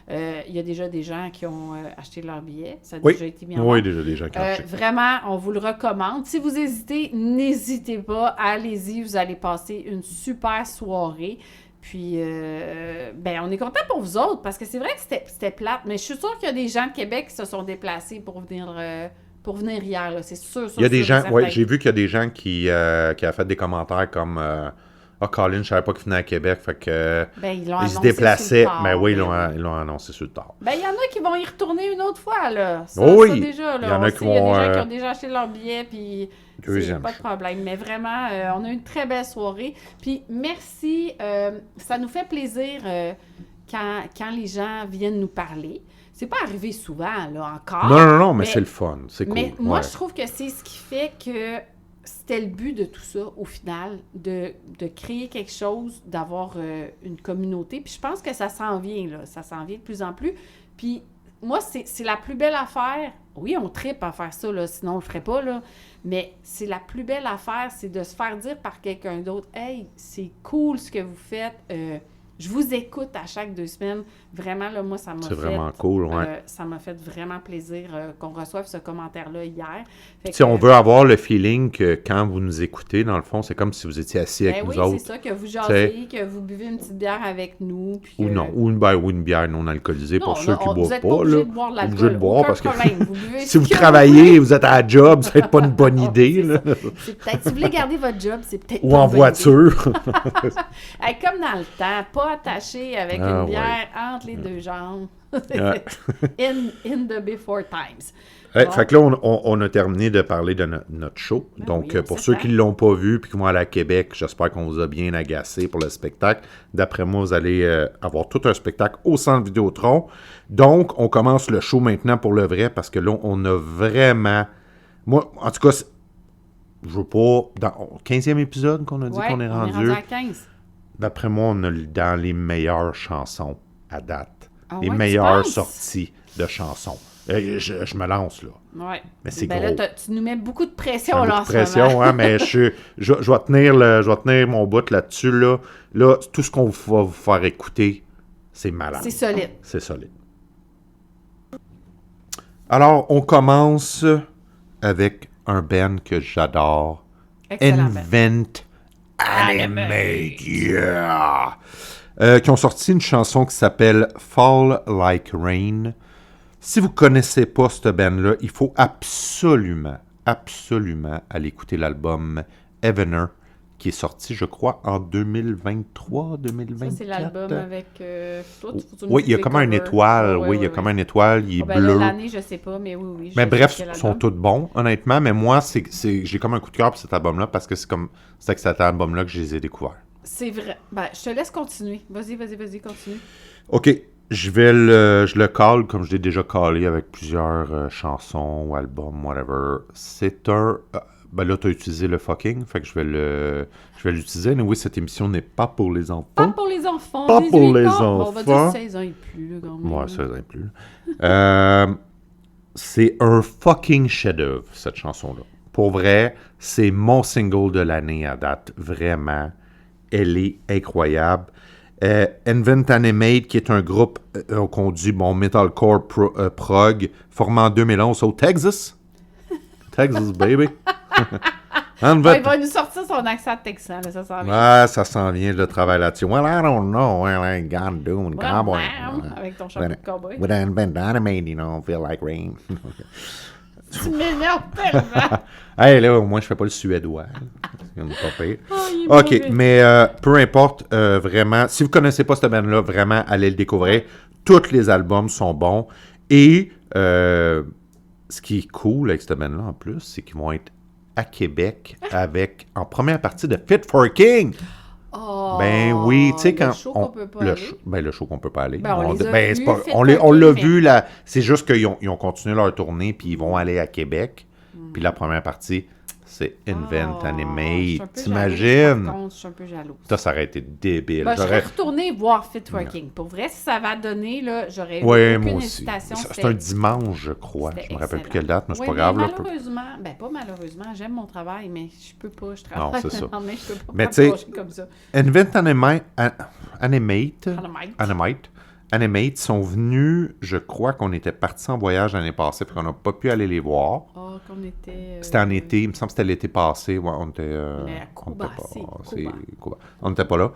Il y a déjà des gens qui ont acheté leur billet. Ça a déjà été mis en vente. Oui, déjà des gens qui ont acheté. Vraiment, on vous le recommande. Si vous hésitez, n'hésitez pas. Allez-y, vous allez passer une super soirée. Puis, on est content pour vous autres parce que c'est vrai que c'était plate, mais je suis sûre qu'il y a des gens de Québec qui se sont déplacés pour venir hier. Là. C'est sûr. Il y a des gens, oui, j'ai vu qu'il y a des gens qui ont fait des commentaires comme... Colin, je savais pas qu'il venait à Québec, fait que ils se déplaçaient. Mais oui, ils l'ont annoncé sur le tard. Ben, il y en a qui vont y retourner une autre fois, là. Ça déjà, là. Il y en a qui vont... Il y a des gens qui ont déjà acheté leur billet, puis c'est pas de problème. Mais vraiment, on a eu une très belle soirée. Puis merci, ça nous fait plaisir quand les gens viennent nous parler. C'est pas arrivé souvent, là, encore. Non, mais c'est le fun, c'est cool. Mais moi, je trouve que c'est ce qui fait que c'était le but de tout ça, au final, de créer quelque chose, d'avoir une communauté. Puis je pense que ça s'en vient, là. Ça s'en vient de plus en plus. Puis moi, c'est la plus belle affaire. Oui, on tripe à faire ça, là, sinon on le ferait pas, là. Mais c'est la plus belle affaire, c'est de se faire dire par quelqu'un d'autre, « Hey, c'est cool ce que vous faites. Je vous écoute à chaque 2 semaines. » Vraiment, là, moi, ça m'a fait... C'est vraiment cool, ouais. Ça m'a fait vraiment plaisir qu'on reçoive ce commentaire-là hier. Si on veut avoir le feeling que quand vous nous écoutez, dans le fond, c'est comme si vous étiez assis avec nous autres. Oui, c'est ça, que vous jasez, que vous buvez une petite bière avec nous. Puis ou non, ou une bière non alcoolisée pour ceux qui ne boivent pas. Vous êtes pas obligé de boire parce que vous si vous travaillez, vous êtes à la job, ça n'est pas une bonne idée. Là. C'est peut-être, si vous voulez garder votre job, c'est peut-être ou en voiture. Comme dans le temps, pas attaché avec une bière entre les deux jambes. in the before times. Bon. Fait que là, on a terminé de parler de notre show. Donc, pour ceux qui ne l'ont pas vu et qui vont aller à Québec, j'espère qu'on vous a bien agacé pour le spectacle. D'après moi, vous allez avoir tout un spectacle au Centre Vidéotron. Donc, on commence le show maintenant pour le vrai parce que là, on a vraiment... Moi, en tout cas, je veux pas... Dans le 15e épisode qu'on a dit qu'on est rendu. On est rendu à 15. D'après moi, on est dans les meilleures chansons à date. Les ouais, meilleures sorties de chansons. Je me lance, là. Oui. Mais c'est gros. Là, tu nous mets beaucoup de pression, là, en ce moment. Beaucoup de pression, hein, mais je vais tenir mon bout là-dessus, là. Là, tout ce qu'on va vous faire écouter, c'est malade. C'est solide. C'est solide. Alors, on commence avec un band que j'adore. Excellent Invent Animate. Yeah! Qui ont sorti une chanson qui s'appelle Fall Like Rain. Si vous ne connaissez pas cette band-là, il faut absolument aller écouter l'album Evener, qui est sorti, je crois, en 2023, 2024. Ça, c'est l'album avec... oui, il y a comme une étoile. Oui, il y a comme une étoile. Il est bleu. L'année, je ne sais pas, mais oui. Mais bref, ils sont tous bons, honnêtement. Mais moi, j'ai comme un coup de cœur pour cet album-là parce que c'est avec cet album-là que je les ai découverts. C'est vrai. Ben, je te laisse continuer. Vas-y, continue. OK. Je le call comme je l'ai déjà callé avec plusieurs chansons ou albums, whatever. C'est un... ben là, tu as utilisé le fucking, fait que je vais l'utiliser. Mais oui, cette émission n'est pas pour les enfants. Pas pour les enfants. Pas pour les enfants. Bon, on va dire 16 ans et plus, là, quand même. Ouais, 16 ans et plus. C'est un fucking chef-d'œuvre, cette chanson-là. Pour vrai, c'est mon single de l'année à date. Vraiment. Elle est incroyable. Invent Animate, qui est un groupe qu'on dit metalcore prog, formé en 2011 au Texas. Texas, baby. Il va nous sortir son accent texan, là, ça s'en vient. Ah, ça s'en vient, je travaille là-dessus. Well, I don't know. Well, I gotta do it. Cowboy. Avec ton chapeau de cowboy. With Invent Animate, feel like rain. Tu m'énerves tellement. Hey, là, au moins, je fais pas le suédois. C'est pas pire. OK, mais peu importe, vraiment, si vous connaissez pas cette band-là, vraiment, allez le découvrir. Tous les albums sont bons. Et ce qui est cool avec cette band-là, en plus, c'est qu'ils vont être à Québec en première partie de Fit for a King. Oh, ben oui, tu sais, quand. Le show qu'on peut pas aller. Le show qu'on peut pas aller. On l'a vu, là. C'est juste qu'ils ont continué leur tournée, puis ils vont aller à Québec. Puis la première partie, c'est Invent Animate. T'imagines? Je suis un peu jalouse. Ça aurait été débile. Je serais retourné voir Fit for a King. Pour vrai, si ça va donner, là, j'aurais eu aucune hésitation. C'est un dimanche, je crois. Je me rappelle plus quelle date, mais c'est pas grave. Malheureusement, pas malheureusement, j'aime mon travail, mais je peux pas, je travaille. Non, c'est ça. Mais je peux pas mais tu sais, comme ça. Invent Animate sont venus, je crois qu'on était partis en voyage l'année passée, puis qu'on n'a pas pu aller les voir. Qu'on était... C'était en été, il me semble que c'était l'été passé. Ouais, on était... mais à Cuba, Cuba. On n'était pas là.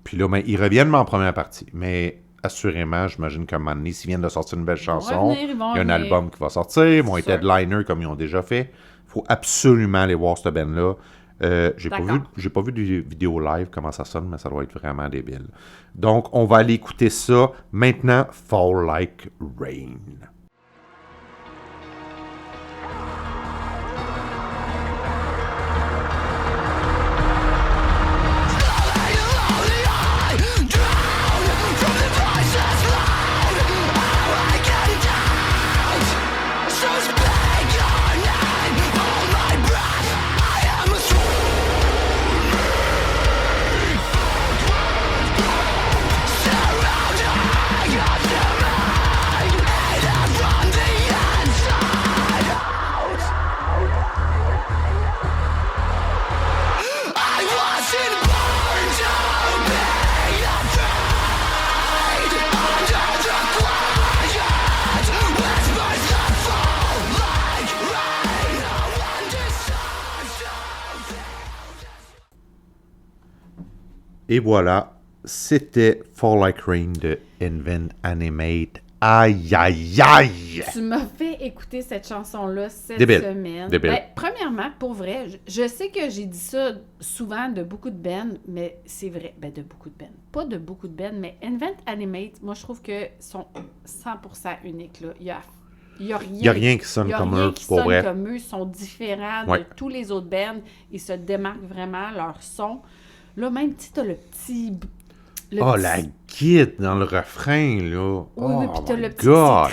Puis là, ils reviennent en première partie. Mais assurément, j'imagine qu'à un moment donné, s'ils viennent de sortir une belle chanson, il y a un album qui va sortir, ils vont être headliner comme ils ont déjà fait. Il faut absolument aller voir cette band-là. J'ai pas vu de vidéo live comment ça sonne, mais ça doit être vraiment débile. Donc, on va aller écouter ça maintenant. Fall Like Rain. Surrounding, Et voilà, c'était Fall Like Rain de Invent Animate. Aïe, aïe, aïe! Tu m'as fait écouter cette chanson-là cette Débile. semaine. Débile. Ben, premièrement, pour vrai, je sais que j'ai dit ça souvent de beaucoup de bands, mais c'est vrai. Ben, de beaucoup de bands. Pas de beaucoup de bands, mais Invent Animate, moi, je trouve que sont 100% uniques, là. Il y a rien. Il n'y a rien qui sonne comme eux, pour vrai. Comme eux, ils sont différents Ouais. de tous les autres bands. Ils se démarquent vraiment, leur son. Là, même si t'as le petit... La guide dans le refrain, là. Oui, puis t'as my le petit... God.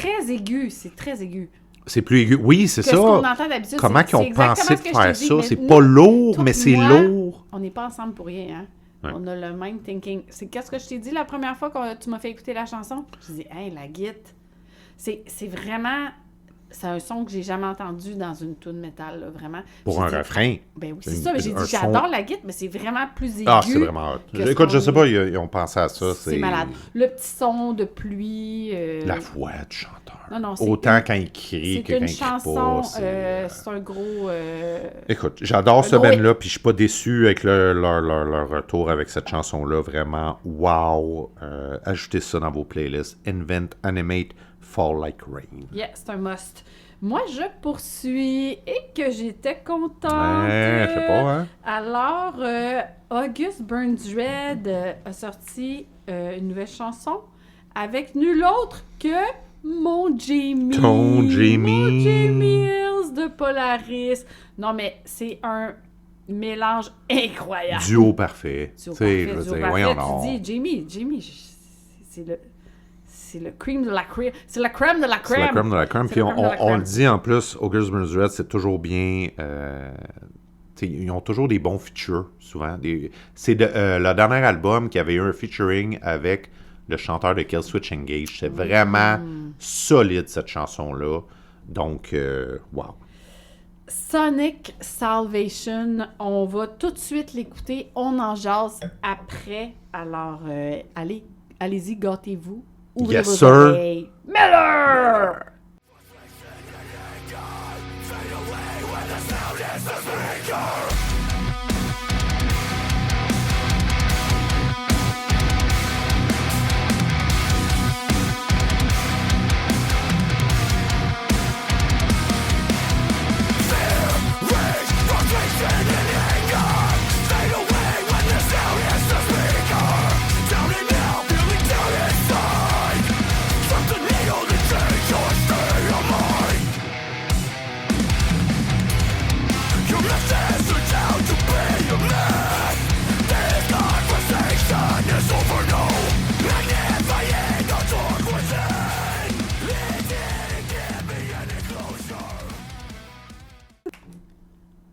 C'est très aigu. C'est plus aigu. Oui, c'est Que ça. ce qu'on entend d'habitude, Comment c'est ils ont pensé de exactement ce que je faire te dis, ça? mais C'est nous, pas lourd, toi mais et c'est moi, lourd. On n'est pas ensemble pour rien, hein? Ouais. On a le même thinking. C'est qu'est-ce que je t'ai dit la première fois que tu m'as fait écouter la chanson? Je dis, hey, la guite. C'est vraiment... C'est un son que j'ai jamais entendu dans une toune métal, là, vraiment. Pour J'ai un dit, refrain. Ben oui, c'est ça. Mais j'ai un dit, son- j'adore la guite, mais c'est vraiment plus aigu. Ah, c'est vraiment hot. que ce Écoute, je qu'on- sais pas, ils ont pensé à ça. C'est malade. Le petit son de pluie... La voix du chanteur. Non, c'est Autant une- quand il crie que C'est quand une il crie chanson, pas. c'est un gros... Écoute, j'adore ce gros band-là, puis je suis pas déçu avec leur retour avec cette chanson-là. Vraiment, wow! Ajoutez ça dans vos playlists. Invent, Animate, Fall Like Rain. Yeah, c'est un must. Moi, je poursuis et que j'étais contente. Ouais, je sais pas, hein? Alors, August Burns-Red a sorti une nouvelle chanson avec nul autre que mon Jamie. Ton Jamie. Mon Jamie Hills de Polaris. Non, mais c'est un mélange incroyable. Duo parfait. Duo Tu sais, parfait, je veux duo dire, parfait. voyons Tu donc. dis, Jamie, c'est le cream de la crème. C'est la crème de la crème. C'est la crème de la crème. C'est Puis la crème de la on crème. le dit en plus, August Burns Red, c'est toujours bien. Ils ont toujours des bons features, souvent. C'est le dernier album qui avait eu un featuring avec le chanteur de Kill Switch Engage. C'est vraiment solide, cette chanson-là. Donc, wow. Sonic Salvation, on va tout de suite l'écouter. On en jase après. Alors, allez-y, gâtez-vous. Ouvrez Yes, vos sir. oreilles. Miller!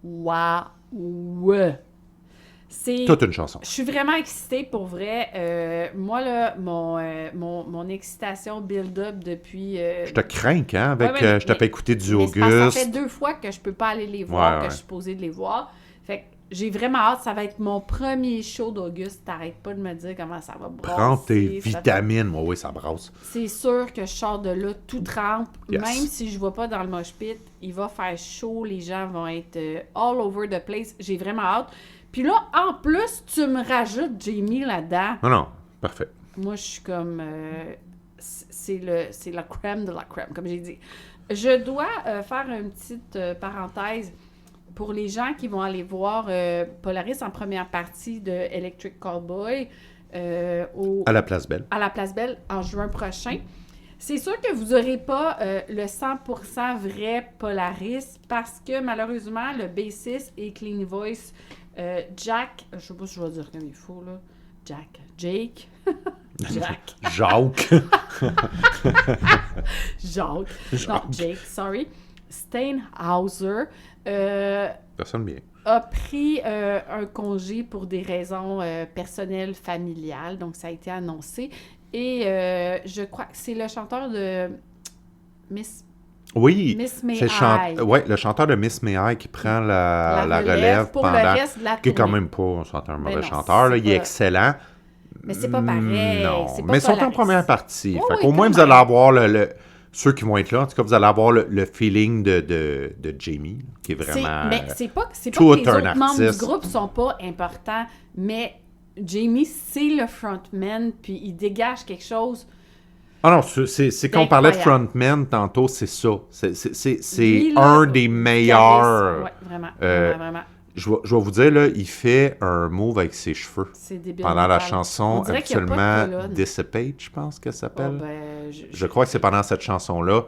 Wow! C'est... Toute une chanson. Je suis vraiment excitée pour vrai. Moi, là, mon excitation build-up depuis... Je te crains, hein, avec Ouais, je te fais écouter du mais c'est parce que ça fait Auguste. 2 fois que je peux pas aller les voir, Ouais, que je suis supposée de les voir. Fait que j'ai vraiment hâte. Ça va être mon premier show d'Auguste. T'arrêtes pas de me dire comment ça va brasser. Prends tes ça va- vitamines. Ouais, oui, ça brasse. C'est sûr que je sors de là tout trempe. Yes. Même si je ne vais pas dans le mosh pit, il va faire chaud. Les gens vont être all over the place. J'ai vraiment hâte. Puis là, en plus, tu me rajoutes Jamie là-dedans. Non, parfait. Moi, je suis comme... c'est la crème de la crème, comme j'ai dit. Je dois faire une petite parenthèse pour les gens qui vont aller voir Polaris en première partie de Electric Cowboy À la Place Belle. à la Place Belle en juin prochain. C'est sûr que vous n'aurez pas le 100% vrai Polaris parce que malheureusement, le bassiste et clean voice Jack, je sais pas si je vais dire comme il faut, là. Jake. Jacques. Jacques. Non, Jake, sorry. Steinhauser Personne bien. a pris un congé pour des raisons personnelles, familiales. Donc, ça a été annoncé. Et je crois que c'est le chanteur de Miss Oui, May c'est I. le chanteur de Miss May I qui prend la relève relève pour pendant... le reste de la qui est quand tournée. même pas un mauvais non, chanteur. Là, c'est il est pas- excellent. Mais c'est pas pareil. Non, c'est pas mais ils sont en Polaris. première partie. Oui, Fait oui, qu'au moins, quand vous allez même. avoir ceux qui vont être là, en tout cas, vous allez avoir le feeling de Jamie, qui est vraiment... Mais c'est pas tout que les un autres membres du artiste. groupe sont pas importants, mais Jamie, c'est le frontman, puis il dégage quelque chose. Ah non, c'est qu'on parlait de frontman tantôt, c'est ça. C'est un des meilleurs. Oui, vraiment. Je vais vous dire, là, il fait un move avec ses cheveux. C'est débile. Pendant la chanson, absolument Dissipate, je pense qu'elle s'appelle. Je crois que c'est pendant cette chanson-là.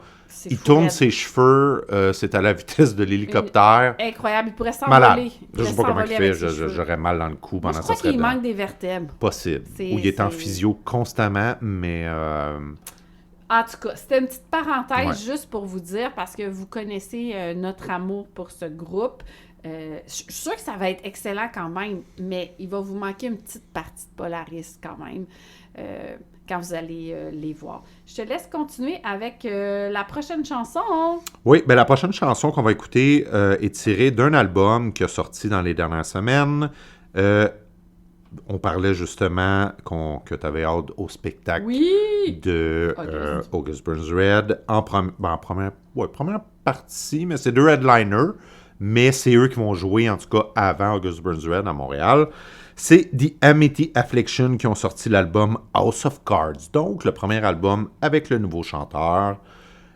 Il tourne ses cheveux, c'est à la vitesse de l'hélicoptère. Incroyable, il pourrait s'envoler. Je ne sais pas comment il fait, j'aurais mal dans le cou pendant ça. Je crois qu'il manque des vertèbres. Possible. Ou il est en physio constamment, mais... En tout cas, c'était une petite parenthèse juste pour vous dire, parce que vous connaissez notre amour pour ce groupe. Je suis sûre que ça va être excellent quand même, mais il va vous manquer une petite partie de Polaris quand même quand vous allez les voir. Je te laisse continuer avec la prochaine chanson. Oui, bien la prochaine chanson qu'on va écouter est tirée d'un album qui a sorti dans les dernières semaines. On parlait justement que tu avais hâte au spectacle de August Burns Red en première partie, mais c'est deux headliners. Mais c'est eux qui vont jouer, en tout cas, avant August Burns Red à Montréal. C'est The Amity Affliction qui ont sorti l'album House of Cards. Donc, le premier album avec le nouveau chanteur.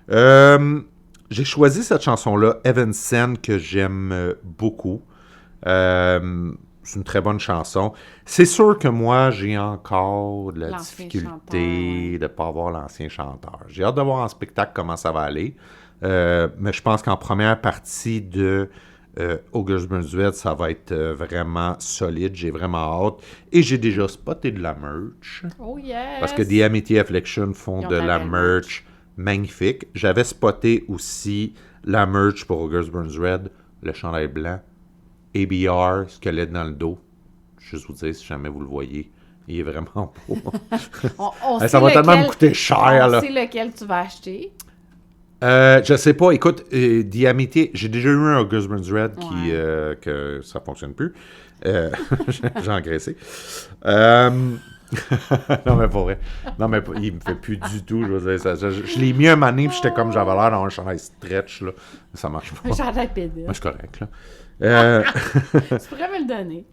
J'ai choisi cette chanson-là, Evanston, que j'aime beaucoup. C'est une très bonne chanson. C'est sûr que moi, j'ai encore de la difficulté de ne pas avoir l'ancien chanteur. J'ai hâte de voir en spectacle comment ça va aller. Mais je pense qu'en première partie de August Burns Red, ça va être vraiment solide. J'ai vraiment hâte. Et j'ai déjà spoté de la merch. Oh yes! Parce que The Amity Affliction font de la merch magnifique. J'avais spoté aussi la merch pour August Burns Red, le chandail blanc, ABR, squelette dans le dos. Juste vous dire si jamais vous le voyez. Il est vraiment beau. Ça va tellement me coûter cher. On sait lequel tu vas acheter. Je sais pas. Écoute, The Amity, j'ai déjà eu un August Burns Red que ça fonctionne plus. J'ai engraissé. Non, mais pour vrai. Non, mais il me fait plus du tout. Je veux dire, je l'ai mis un moment donné, puis j'étais comme j'avais l'air dans un chandail stretch. Là. Ça marche pas. Un chandail pédale. Moi, je suis correct. Là. Tu pourrais me le donner.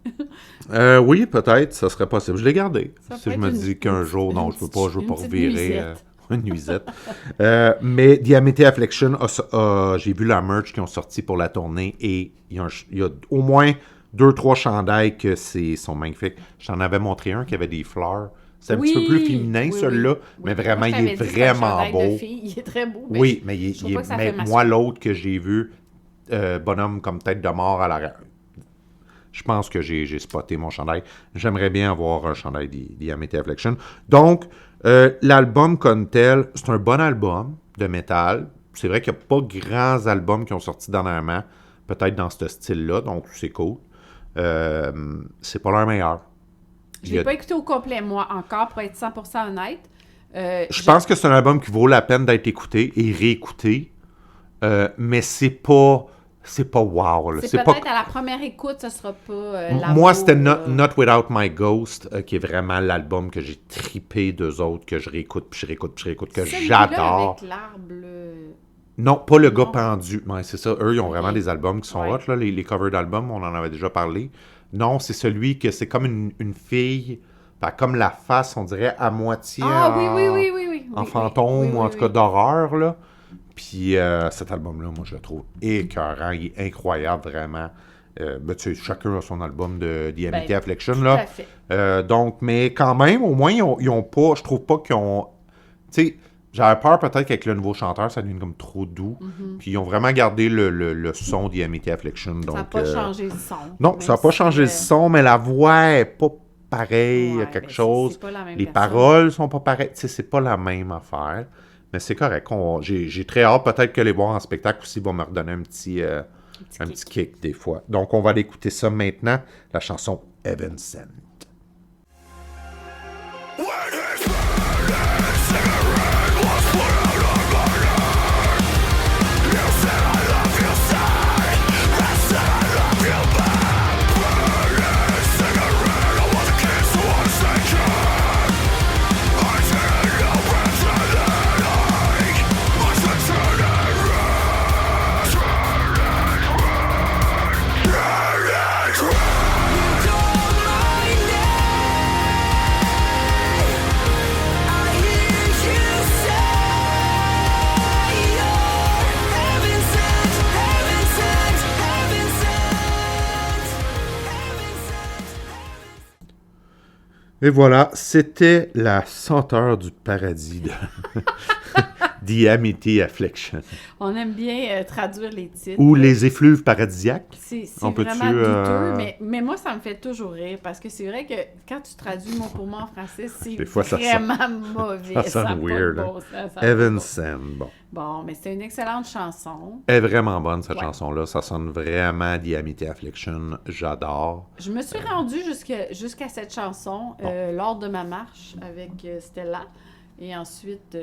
Oui, peut-être. Ça serait possible. Je l'ai gardé. Si je me dis qu'un jour, non, je veux pas revirer. Une nuisette. Mais The Amity Affliction, j'ai vu la merch qu'ils ont sorti pour la tournée et il y a au moins 2-3 chandails que sont magnifiques. J'en avais montré un qui avait des fleurs. C'est un petit peu plus féminin, celui-là, mais vraiment, il est vraiment beau. Il est très beau. Oui, mais moi, l'autre que j'ai vu, bonhomme comme tête de mort à l'arrière. Je pense que j'ai spoté mon chandail. J'aimerais bien avoir un chandail The Amity Affliction. Donc, l'album comme tel, c'est un bon album de métal. C'est vrai qu'il n'y a pas grands albums qui ont sorti dernièrement, peut-être dans ce style-là, donc c'est cool. C'est pas leur meilleur. Je ne l'ai pas écouté au complet, moi, encore, pour être 100% honnête. Je pense que c'est un album qui vaut la peine d'être écouté et réécouté, mais c'est pas wow. Là. C'est peut-être à la première écoute, ce sera pas moi, c'était Not Without My Ghost, qui est vraiment l'album que j'ai trippé d'eux autres, que je réécoute, que j'adore. Avec l'arbre, non, pas le gars pendu. Ouais, c'est ça. Eux, ils ont vraiment des albums qui sont hot, là, les covers d'albums, on en avait déjà parlé. Non, c'est celui que c'est comme une fille, comme la face, on dirait, à moitié en fantôme, ou en tout cas d'horreur, là. Puis cet album-là, moi, je le trouve écœurant. Il est incroyable, vraiment. Tu sais, chacun a son album de The Amity Affliction, là. Tout à fait. Donc, mais quand même, au moins, ils ont pas... Je trouve pas qu'ils ont... Tu sais, j'avais peur peut-être qu'avec le nouveau chanteur, ça devient comme trop doux. Mm-hmm. Puis ils ont vraiment gardé le son de The Amity Affliction. Donc, ça n'a pas changé le son. Non, ça n'a pas changé le son, mais la voix n'est pas pareille. Il y a quelque chose. C'est pas la même Les personne. paroles sont pas pareilles. Tu sais, c'est pas la même affaire. Mais c'est correct. J'ai très hâte. Peut-être que les voir en spectacle aussi vont me redonner un petit kick des fois. Donc, on va aller écouter ça maintenant. La chanson Evanston. Don't mind Et voilà, c'était la senteur du paradis de The Amity Affliction. On aime bien traduire les titres. Ou les effluves paradisiaques. C'est On peut-tu, vraiment douteux, mais moi, ça me fait toujours rire parce que c'est vrai que quand tu traduis mot pour mot en français, c'est Des fois, ça vraiment mauvais. ça sonne a pas de weird, bon sens, ça a pas de Heaven bon- Send, bon. Bon, mais c'est une excellente chanson. Elle est vraiment bonne, cette Ouais. chanson-là. Ça sonne vraiment The Amity Affliction. J'adore. Je me suis rendue jusqu'à cette chanson lors de ma marche avec Stella. Et ensuite,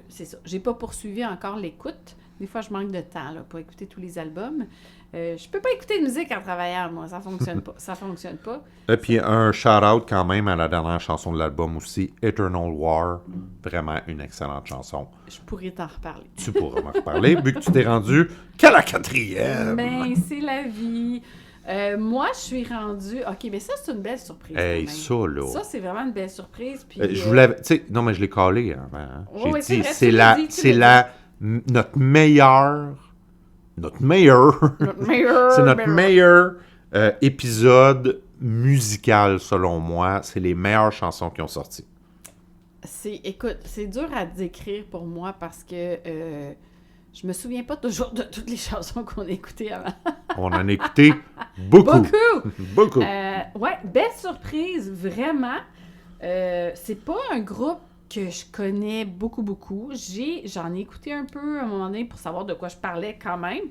c'est ça. J'ai pas poursuivi encore l'écoute. Des fois, je manque de temps là, pour écouter tous les albums. Je peux pas écouter de musique en travaillant, moi. Ça fonctionne pas. Ça fonctionne pas. Et puis un shout-out quand même à la dernière chanson de l'album aussi, Eternal War. Vraiment une excellente chanson. Je pourrais t'en reparler. Tu pourras m'en reparler, vu que tu t'es rendu qu'à la 4e. Mais c'est la vie. Moi, je suis rendue... OK, mais ça, c'est une belle surprise. Hey, quand même. ça, là. Ça, c'est vraiment une belle surprise. Puis, Je voulais... Tu sais, non, mais je l'ai collé avant. Hein. Ouais, J'ai ouais, c'est dit, vrai, c'est tu l'as la... dit, tu C'est l'as la... Notre meilleur... Notre meilleur... Notre meilleur... C'est notre meilleur épisode musical, selon moi. C'est les meilleures chansons qui ont sorti. Écoute, c'est dur à décrire pour moi parce que je me souviens pas toujours de toutes les chansons qu'on a écoutées avant. On en a écouté beaucoup. Beaucoup. Ouais, belle surprise, vraiment. C'est pas un groupe que je connais beaucoup. J'en ai écouté un peu à un moment donné pour savoir de quoi je parlais quand même.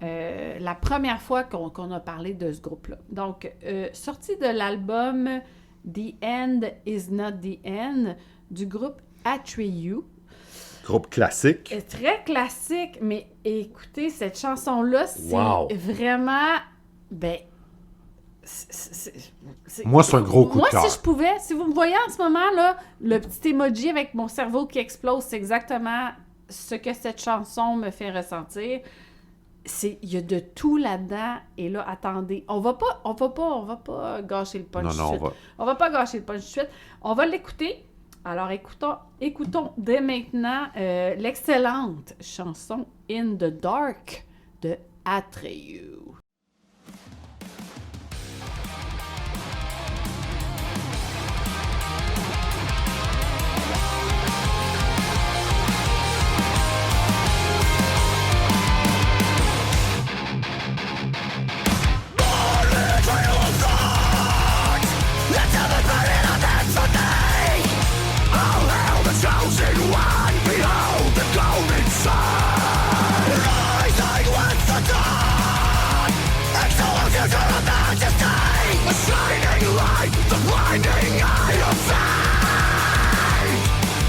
La première fois qu'on a parlé de ce groupe-là. Donc, sorti de l'album The End Is Not The End du groupe Atreyu. Groupe classique. Très classique, mais écoutez, cette chanson-là, c'est Wow. vraiment... Ben, Moi, c'est un gros coup de Moi, cœur. si je pouvais, si vous me voyez en ce moment, là, le petit emoji avec mon cerveau qui explose, c'est exactement ce que cette chanson me fait ressentir. Il y a de tout là-dedans. Et là, attendez, on va pas gâcher le punch Non, tout de suite. On va pas gâcher le punch tout de suite. On va l'écouter. Alors, écoutons dès maintenant l'excellente chanson In the Dark de Atreyu.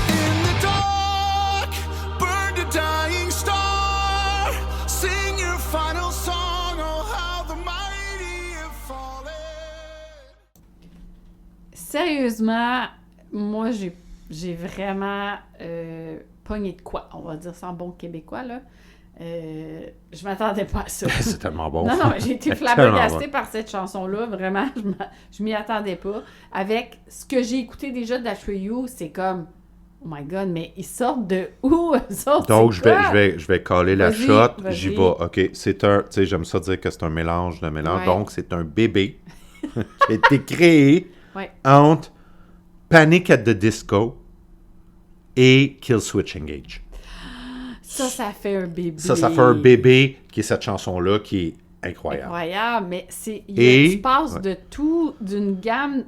In the dark, burn the dying star. Sing your final song, oh how the mighty have fallen. Sérieusement, moi, j'ai vraiment pogné de quoi, on va dire ça en bon québécois, là. Je m'attendais pas à ça. C'est tellement bon. Non, j'ai été Tellement flabbergastée bon. par cette chanson-là. Vraiment, je m'y attendais pas. Avec ce que j'ai écouté déjà d'Atreyu, c'est comme... Oh my God, mais ils sortent de où? Donc, je vais coller la Vas-y, shot. vas-y. J'y vais. OK. C'est un... Tu sais, j'aime ça dire que c'est un mélange de mélange. Ouais. Donc, c'est un bébé qui a été créé Ouais. entre Panic at the Disco et Kill Switch Engage. Ça fait un bébé. Ça fait un bébé qui est cette chanson-là qui est incroyable. Incroyable, mais Et- tu passes ouais. de tout, d'une gamme,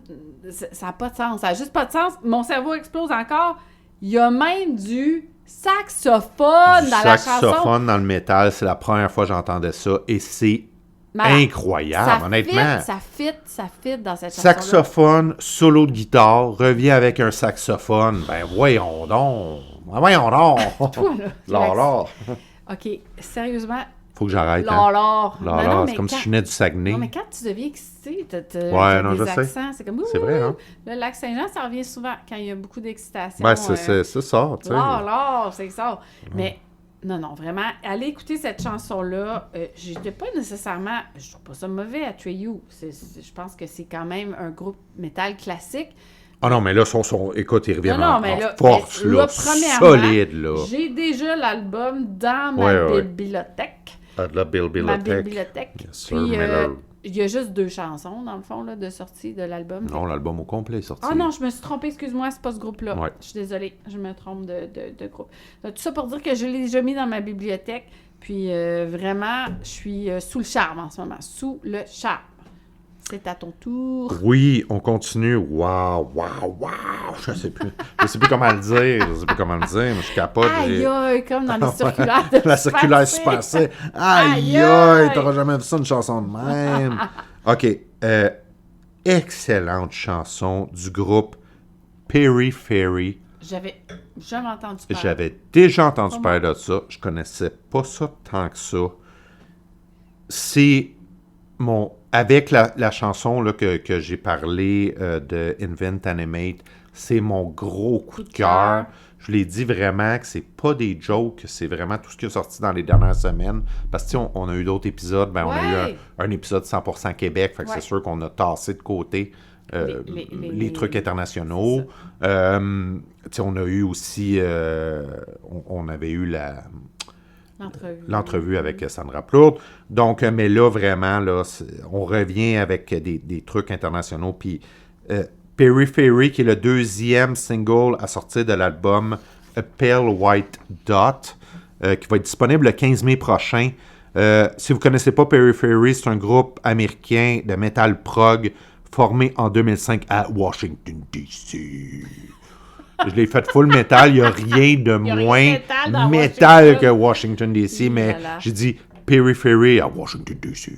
ça n'a pas de sens, ça n'a juste pas de sens. Mon cerveau explose encore. Il y a même du saxophone Du dans la chanson. saxophone dans le métal, c'est la première fois que j'entendais ça et c'est Malade. incroyable, honnêtement. Ça fit dans cette chanson. Saxophone, solo de guitare, revient avec un saxophone. Ben voyons donc. Ben voyons donc. Toi, là, Là. OK, sérieusement, Faut que j'arrête. Hein. là. Là, c'est comme si je venais du Saguenay. Non, mais quand tu deviens excité, t'as Ouais, non, des je sais. accents, c'est comme... C'est vrai, hein? Le lac Saint-Jean, ça revient souvent quand il y a beaucoup d'excitation. Ben, c'est ça, tu sais. Là, c'est ça. Mais non, vraiment, allez écouter cette chanson-là. J'étais pas nécessairement... Je trouve pas ça mauvais, Atreyu. Je pense que c'est quand même un groupe métal classique. Ah non, mais là, écoute, ils reviennent en force, mais là, premièrement, solide, là. j'ai déjà l'album dans Ouais, ma ouais. bibliothèque. Ah, de la Ma bibliothèque. bibliothèque. Bien sûr, Puis, mais là, il y a juste 2 chansons, dans le fond, là, de sortie de l'album. Non, l'album au complet est sorti. Ah non, je me suis trompée, excuse-moi, c'est pas ce groupe-là. Ouais. Je suis désolée, je me trompe de groupe. Donc, tout ça pour dire que je l'ai déjà mis dans ma bibliothèque, puis vraiment, je suis sous le charme en ce moment, sous le charme. C'est à ton tour. Oui, on continue. Wow. Je sais plus comment le dire. Mais je capote. Aïe, aïe, comme dans les circulaires de La circulaire Super Super C. Aïe, Aïe, aïe. aïe, t'auras jamais vu ça, une chanson de même. OK. Excellente chanson du groupe Perry Ferry. J'avais jamais entendu parler. J'avais déjà entendu Comment? parler de ça. Je connaissais pas ça tant que ça. C'est mon... Avec la chanson là, que j'ai parlé de Invent Animate, c'est mon gros coup de cœur. Je l'ai dit vraiment que c'est pas des jokes, c'est vraiment tout ce qui est sorti dans les dernières semaines. Parce que on a eu d'autres épisodes, on a eu un épisode 100% Québec, fait que c'est sûr qu'on a tassé de côté les trucs internationaux. On a eu aussi, on avait eu l'entrevue avec Sandra Plourde. Donc, mais là, vraiment, là, on revient avec des trucs internationaux. Puis, Perry Ferry, qui est le 2e single à sortir de l'album A Pale White Dot, qui va être disponible le 15 mai prochain. Si vous ne connaissez pas Perry Ferry, c'est un groupe américain de metal prog formé en 2005 à Washington, D.C. Je l'ai fait full métal. Il n'y a rien de moins métal que Washington, D.C. Mais j'ai dit Perry Ferry à Washington, D.C.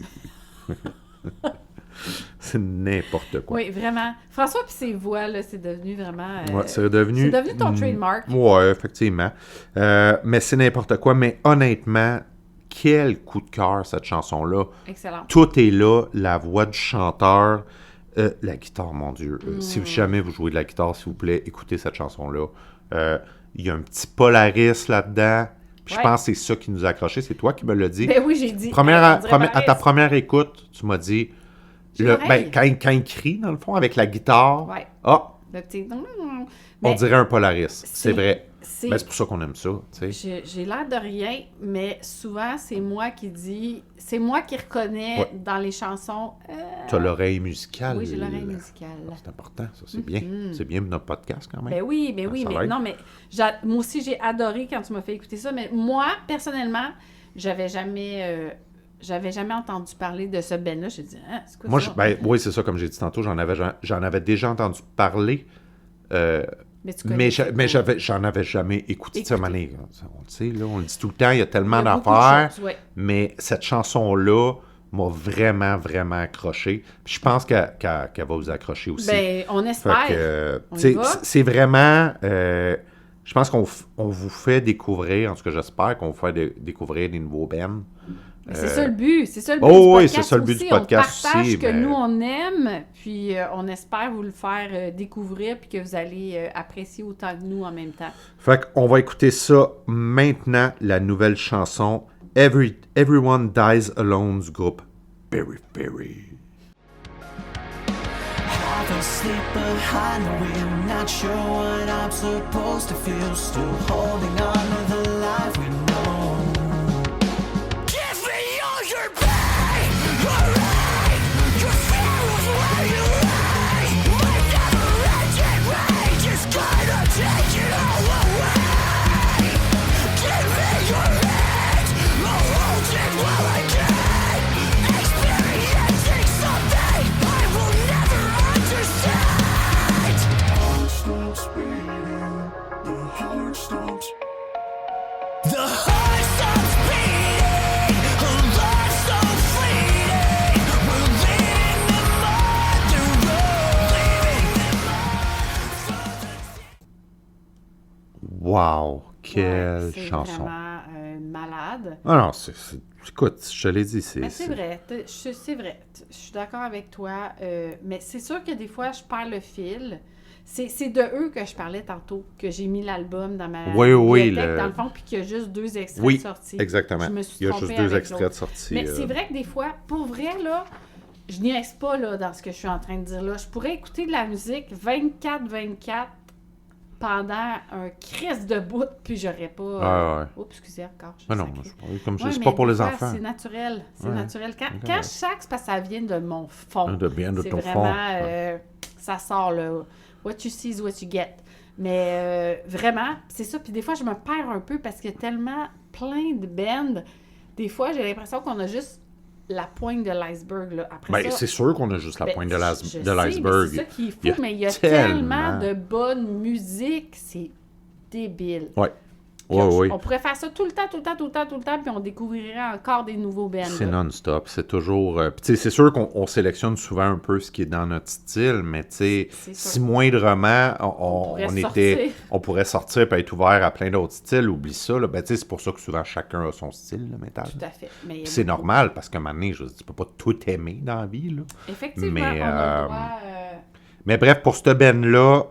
C'est n'importe quoi. Oui, vraiment. François puis ses voix, là, c'est devenu vraiment... Ouais, c'est devenu ton trademark. Oui, effectivement. Mais c'est n'importe quoi. Mais honnêtement, quel coup de cœur, cette chanson-là. Excellent. Tout est là. La voix du chanteur... la guitare, mon Dieu. Si jamais vous jouez de la guitare, s'il vous plaît, écoutez cette chanson-là. Il y a un petit Polaris là-dedans. Puis je pense que c'est ça qui nous a accrochés. C'est toi qui me l'as dit. Ben oui, j'ai dit. À ta première écoute, tu m'as dit... quand il crie, dans le fond, avec la guitare, le petit... on dirait un Polaris. C'est vrai. C'est pour ça qu'on aime ça. J'ai l'air de rien, mais souvent, c'est moi qui dis... C'est moi qui reconnais dans les chansons... Tu as l'oreille musicale. Oui, j'ai l'oreille musicale. C'est important, ça. C'est bien. C'est bien notre podcast, quand même. Ben oui. Mais moi aussi, j'ai adoré quand tu m'as fait écouter ça. Mais moi, personnellement, j'avais jamais entendu parler de ce band-là. Je me dit, c'est quoi ça? Oui, c'est ça, comme j'ai dit tantôt, j'en avais déjà entendu parler. Mais j'en avais jamais écouté de cette manière. On le sait, là, on le dit tout le temps, il y a tellement d'affaires. Mais cette chanson-là m'a vraiment, vraiment accroché. Puis je pense qu'elle va vous accrocher aussi. Ben, on espère. C'est vraiment... je pense qu'on vous fait découvrir, en tout cas j'espère qu'on vous fait découvrir des nouveaux bands. C'est ça le but. C'est ça le but du podcast. Oui, c'est ça le but du podcast on partage aussi. Ce que nous, on aime, puis on espère vous le faire découvrir, puis que vous allez apprécier autant que nous en même temps. Fait qu'on va écouter ça maintenant, la nouvelle chanson Everyone Dies Alone du groupe Perry Ferry. Haven't sleep behind the wheel, not sure what I'm supposed to feel, still holding on to the life we know. Give me all your pain, alright, your fear was where you lay. My never-ending rage is gonna take it all away. Give me your hand, I'll hold it while I can. Experiencing something I will never understand. Heart stops beating, the heart stops. The heart stops beating, a love so fleeting. We're leading them on the road, leaving them on. Wow, quelle c'est chanson. Vraiment malade. Ah non, écoute, je te l'ai dit, Mais c'est vrai, c'est vrai. Je suis d'accord avec toi. Mais c'est sûr que des fois, je perds le fil. C'est de eux que je parlais tantôt, que j'ai mis l'album dans ma bibliothèque, dans le fond, puis qu'il y a juste 2 extraits sortis. Exactement. Je me suis il y a trompée juste 2 avec extraits l'autre. sortis. Mais c'est vrai que des fois, pour vrai, là, je niaise pas là, dans ce que je suis en train de dire là. Je pourrais écouter de la musique 24/24 pendant un crise de bout, puis j'aurais pas... Ouais. Oups, excusez, encore. Mais non, comme je Ouais, dis, c'est mais pas pour des les fois, enfants. C'est naturel. C'est Ouais. naturel. Quand Ouais. je sens que c'est parce que ça vient de mon fond. De bien de c'est ton vraiment, fond. ça sort, là. What you see is what you get. Mais vraiment, c'est ça. Puis des fois, je me perds un peu parce qu'il y a tellement plein de bands. Des fois, j'ai l'impression qu'on a juste la pointe de l'iceberg, là. Après Ben, ça, c'est sûr qu'on a juste la pointe de je sais, mais l'iceberg. c'est ça qui est fou, Il y a mais il y a tellement tellement de bonne musique. C'est débile. Ouais. Puis Oui. on pourrait faire ça tout le temps, puis on découvrirait encore des nouveaux bands. C'est là. non-stop. C'est toujours... puis tu sais, c'est sûr qu'on sélectionne souvent un peu ce qui est dans notre style, mais tu sais, C'est sûr. si moindrement On pourrait sortir. on pourrait sortir et être ouvert à plein d'autres styles, oublie ça. Là. Ben, tu sais, c'est pour ça que souvent chacun a son style, le métal. Tout à fait. Mais Puis c'est normal, parce qu'à un moment donné, je dis, tu peux pas tout aimer dans la vie, là. Effectivement, Mais, on a le droit... Mais bref, pour cette band-là,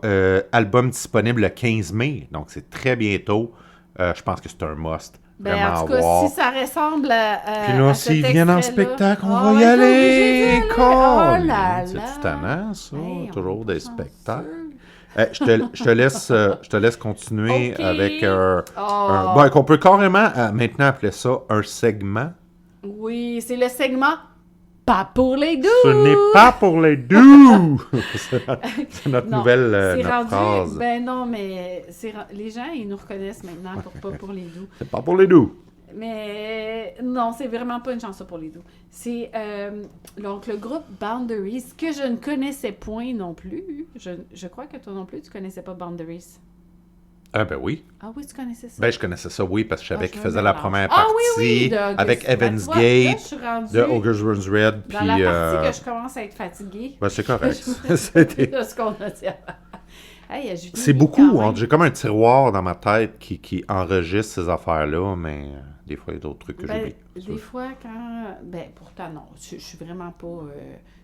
album disponible le 15 mai, donc c'est très bientôt. Je pense que c'est un must. Ben, Vraiment en tout cas, à voir. si ça ressemble à Puis là, à cet s'ils viennent en extrait-là, spectacle, on ah, va y est aller. obligé d'y aller. Oh là C'est là. tannant, ça. Hey, on Toujours est des chanceux. spectacles. Je te laisse continuer Ok. avec Oh. bon, qu'on peut carrément maintenant appeler ça un segment. Oui, c'est le segment Pas pour les doux. Ce n'est pas pour les doux. c'est notre Non, nouvelle c'est notre rendu, phrase. Ben non, mais les gens, ils nous reconnaissent maintenant pour Pas pour les doux. C'est pas pour les doux. Mais non, c'est vraiment pas une chanson pour les doux. C'est donc le groupe Boundaries, que je ne connaissais point non plus. Je crois que toi non plus, tu connaissais pas Boundaries. Ah ben oui. Ah oui, tu connaissais ça? Ben je connaissais ça, oui, parce que je savais qu'il je faisait me la mélange. première Ah partie oui, de avec Ben, Evans tu vois, là, Gate, je suis rendue de Ogres Runs Red, puis... dans la partie que je commence à être fatiguée. Ben, c'est correct. de C'était- ce qu'on a dit avant. Hey, je finis C'est quand beaucoup. même. J'ai comme un tiroir dans ma tête qui enregistre ces affaires-là, mais des fois, il y a d'autres trucs que Ben, j'oublie. des fois, quand... Ben, pourtant, non. Je suis vraiment pas...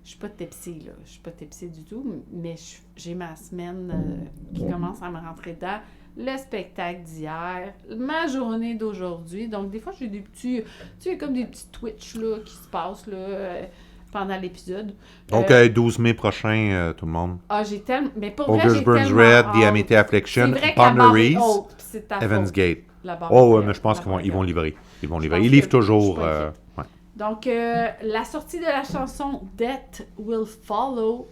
je suis pas tipsy, là. Je suis pas tipsy du tout, mais j'ai ma semaine qui commence à me rentrer dedans. Le spectacle d'hier, ma journée d'aujourd'hui. Donc, des fois, j'ai des petits... Tu sais, comme des petits Twitch, là, qui se passent, là, pendant l'épisode. Donc, 12 mai prochain, tout le monde. Ah, j'ai tellement... Mais pour vrai, Ogres j'ai Burns tellement Red, hâte. The Amity Affliction, C'est vrai que la barre est Boundaries, haute, puis c'est ta Evans faute. Gate. La barre Oh, est ouais, mais je pense la qu'ils barre est vont haute. livrer. Ils vont Je livrer. pense Ils livrent que- je suis toujours. pas inquiète. Ouais. Donc, la sortie de la chanson Death Will Follow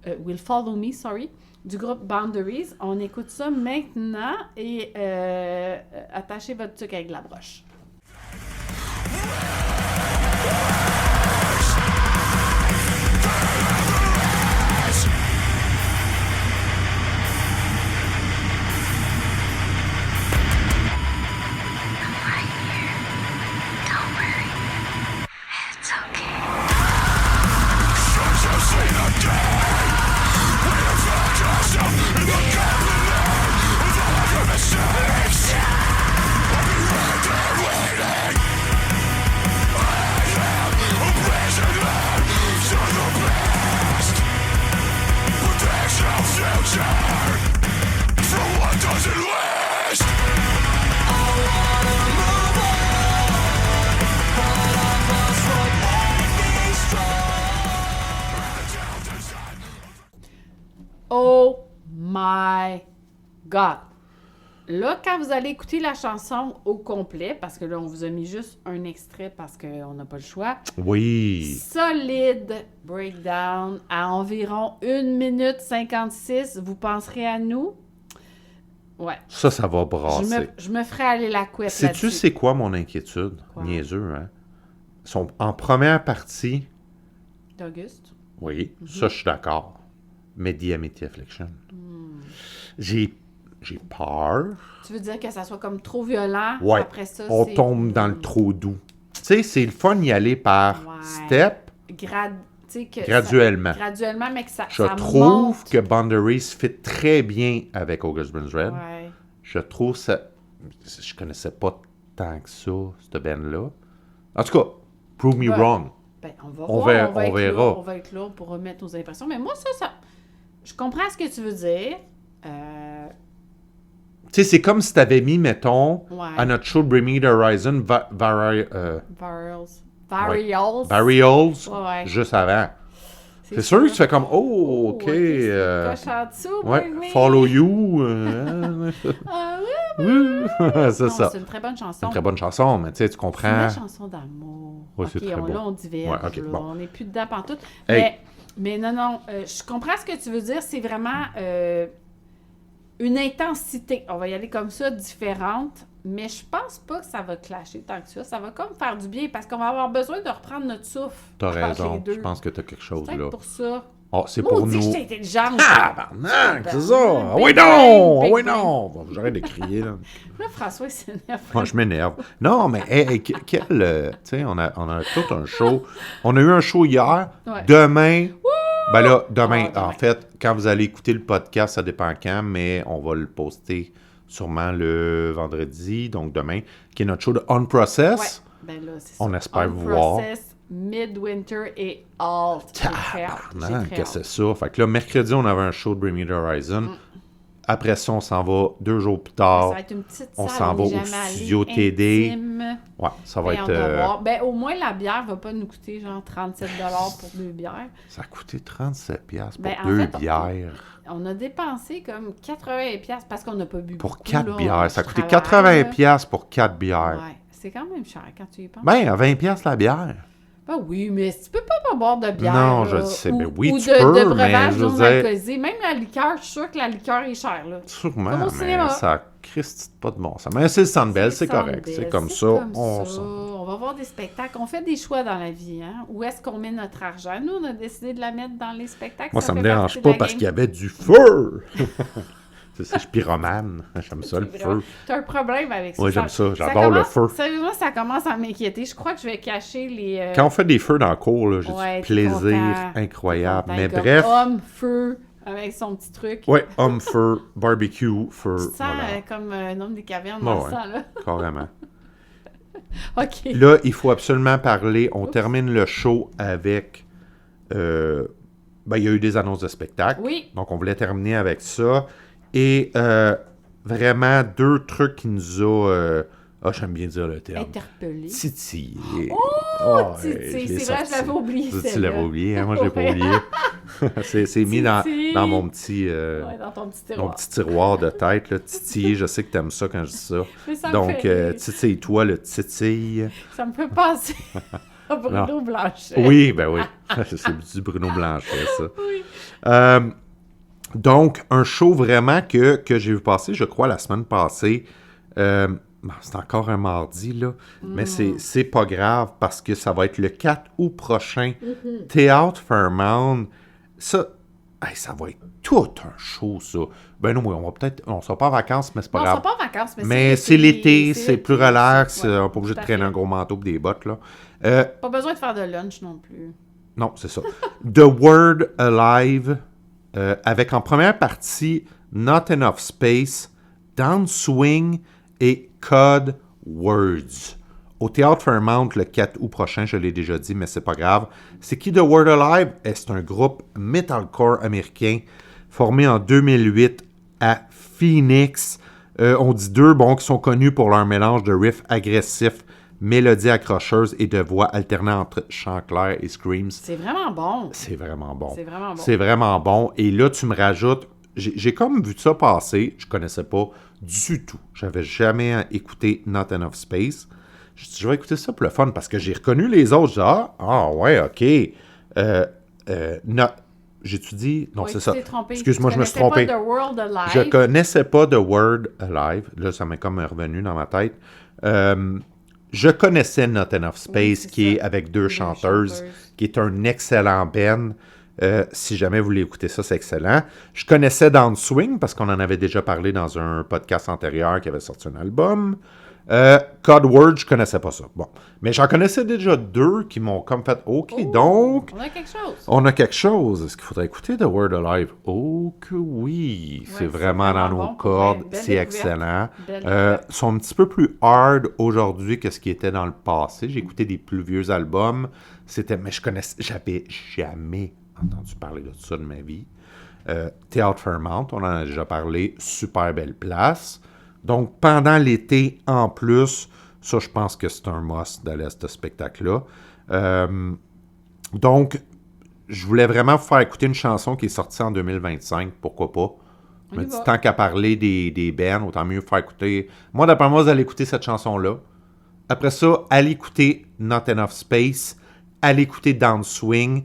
Me, sorry, du groupe Boundaries. On écoute ça maintenant et attachez votre truc avec la broche. Oh my God! Là, quand vous allez écouter la chanson au complet, parce que là, on vous a mis juste un extrait parce qu'on n'a pas le choix, Oui. solide breakdown à environ 1 minute 56, vous penserez à nous? Ouais. Ça va brasser. Je me ferai aller la couette Sais-tu là-dessus. c'est quoi mon inquiétude? Quoi? Niaiseux, hein? En première partie, D'Auguste? oui, ça, je suis d'accord. Mais The Amity Affliction. J'ai peur. Tu veux dire que ça soit comme trop violent? Ouais. Après ça, On c'est... tombe dans le trop doux. Tu sais, c'est le fun d'y aller par Ouais. step, Tu sais, que graduellement. graduellement, mais que ça Je ça trouve monte. que Boundaries fit très bien avec Ogres Burns Red. Ouais. Je trouve ça... Je connaissais pas tant que ça, cette band-là. En tout cas, prove me Ouais. wrong. Ben, on va On voir, verra- on va on être verra. là, on va être là pour remettre nos impressions. Mais moi, ça... Je comprends ce que tu veux dire. Tu sais, c'est comme si t'avais mis, mettons, Ouais. à notre show de Bring Me the Horizon, Varials. Burials, Ouais. juste avant. C'est sûr que tu fais comme, oh, OK. c'est une coche en dessous, Ouais, baby. Follow You. Ah Oui, c'est non, ça. c'est une très bonne chanson. C'est une très bonne chanson, mais tu sais, tu C'est comprends. une chanson d'amour. Oui, c'est OK, très beau. là, on diverge. Ouais, OK, là. bon. On n'est plus dedans pantoute. Hey. Mais non, je comprends ce que tu veux dire. C'est vraiment une intensité, on va y aller comme ça, différente. Mais je pense pas que ça va clasher tant que ça. Ça va comme faire du bien parce qu'on va avoir besoin de reprendre notre souffle. T'as entre les raison. deux. Je pense que t'as quelque chose C'est là. peut-être pour ça. Oh, c'est pour Maudit que nous. j'étais intelligente. Tabarnak, c'est ça. Big Ah oui, brain, non! Ah big oui, brain. non! Bon, j'arrête de crier, là. Là, François, il s'énerve. Moi, je m'énerve. Non, mais, hey, tu sais, on a tout un show. On a eu un show hier. Ouais. Demain. Ben là, demain, Ah, demain. en fait, quand vous allez écouter le podcast, ça dépend quand, mais on va le poster sûrement le vendredi, donc demain, qui est notre show de On Process. Ouais. Ben là, c'est On ça. espère vous voir. Process, Midwinter et Alt. J'ai très hâte. J'ai Tabarnak, très que hâte. c'est ça. Fait que là, mercredi, on avait un show de Bring Me the Horizon. Après ça, on s'en va 2 jours plus Ça tard. va être une petite On salle, s'en va est au jamais allé, studio TD. intime. Ouais, ça va Ben, être... on va voir. Ben, au moins, la bière va pas nous coûter genre 37 $ pour 2 bières. Ça a coûté 37$ pour Ben, en 2 fait, bières. On a dépensé comme 80$ parce qu'on n'a pas bu Pour beaucoup, 4 là, bières. Ça a coûté travaille, 80$ pour 4 bières. Ouais, c'est quand même cher quand tu y penses. Ben, à 20$ la bière. Ben oui, mais tu peux pas boire de bière. Non, là, je le sais. Ou, Ben oui, ou tu de peux, mais breuvage je veux non dire- alcoolisé. Même la liqueur, je suis sûre que la liqueur est chère. Là. Sûrement, Comme au mais cinéma. ça Christ pas de bon sens. Mais c'est le Sandbell, c'est Centre correct. Bell, C'est comme ça. On s'en... On va voir des spectacles. On fait des choix dans la vie. Hein? Où est-ce qu'on met notre argent? Nous, on a décidé de la mettre dans les spectacles. Moi, ça me fait dérange partie de pas la parce game. qu'il y avait du feu. Tu sais, je suis pyromane. J'aime ça, le feu. T'as un problème avec ça. Oui, j'aime ça. J'adore le feu. Sérieusement, ça commence à m'inquiéter. Je crois que je vais cacher les... Quand on fait des feux dans le cours, là, j'ai ouais, du t'es plaisir content. incroyable. T'es Mais content, bref, comme homme, feu, avec son petit truc. oui, homme feu, barbecue, feu. Tu te sens Voilà, comme un homme des cavernes Ouais, dans ce ouais. temps-là. carrément. OK. Là, il faut absolument parler. On termine le show avec... ben, il y a eu des annonces de spectacle. Oui. Donc, on voulait terminer avec ça. Et vraiment, 2 trucs qui nous ont... j'aime bien dire le terme. Interpellé. Titillé. Oh, ouais, Titi, je l'ai c'est vrai, sorti. je l'avais oublié. Tu celle-là. l'avais oublié, hein? Moi, je l'ai pas Ouais. oublié. c'est mis Titi. dans mon petit... Ouais, dans ton petit mon tiroir. petit tiroir de tête, là, titillé. Je sais que t'aimes ça quand je dis ça. Mais ça me Donc, fait rire. titille-toi, le titille. Ça me fait penser à Bruno Blanchet. Oui, ben oui. C'est du Bruno Blanchet, ça. Donc, un show vraiment que j'ai vu passer, je crois, la semaine passée. Bon, c'est encore un mardi, là. Mais c'est pas grave parce que ça va être le 4 août prochain. Théâtre Fairmount. Ça, hey, ça va être tout un show, ça. Ben non, oui, on sera pas en vacances, mais c'est pas Non, grave. on sera pas en vacances, Mais c'est l'été, c'est plus relax. Ouais, on n'est pas obligé de tout à traîner fait. un gros manteau et des bottes, là. Pas besoin de faire de lunch non plus. Non, c'est ça. The Word Alive, avec en première partie Not Enough Space, Downswing et Code Words. Au Théâtre Fairmount le 4 août prochain, je l'ai déjà dit, mais c'est pas grave. C'est qui The Word Alive? C'est un groupe metalcore américain formé en 2008 à Phoenix. On dit 2 qui sont connus pour leur mélange de riffs agressifs, mélodies accrocheuses et de voix alternant entre chant clair et screams. C'est vraiment bon. C'est vraiment bon. C'est vraiment bon. C'est vraiment bon. Et là, tu me rajoutes... J'ai comme vu ça passer. Je connaissais pas du tout. J'avais jamais écouté Not Enough Space. Je vais écouter ça pour le fun parce que j'ai reconnu les autres. Ah ouais, OK. J'ai-tu dit? Non, Oui, c'est tu ça. t'es trompé. Excuse-moi, Tu je me suis connaissais trompé. pas The World Alive. Je connaissais pas The Word Alive. Là, ça m'est comme revenu dans ma tête. Je connaissais Not Enough Space, Oui, c'est qui ça. est avec 2 Deux chanteuses, chanteuses. qui est un excellent band. Si jamais vous voulez écouter ça, c'est excellent. Je connaissais Downswing, parce qu'on en avait déjà parlé dans un podcast antérieur qui avait sorti un album. Code Word, je connaissais pas ça. Bon. Mais j'en connaissais déjà 2 qui m'ont comme fait « OK, Oh, donc... » On a quelque chose. On a quelque chose. Est-ce qu'il faudrait écouter The Word Alive? Oh que oui! C'est c'est vraiment dans vraiment nos bon pour cordes. vrai. Belle C'est découverte. excellent. Belle découverte. Sont un petit peu plus hard aujourd'hui que ce qui était dans le passé. J'ai écouté des plus vieux albums. Mais j'avais jamais entendu parler de ça de ma vie. Théâtre Fairmount, on en a déjà parlé. Super belle place. Donc, pendant l'été, en plus, ça, je pense que c'est un must d'aller à ce spectacle-là. Donc, je voulais vraiment vous faire écouter une chanson qui est sortie en 2025, pourquoi pas. Je me dis, tant qu'à parler des bands, autant mieux faire écouter. Moi, d'après moi, vous allez écouter cette chanson-là. Après ça, allez écouter Not Enough Space, allez écouter Downswing,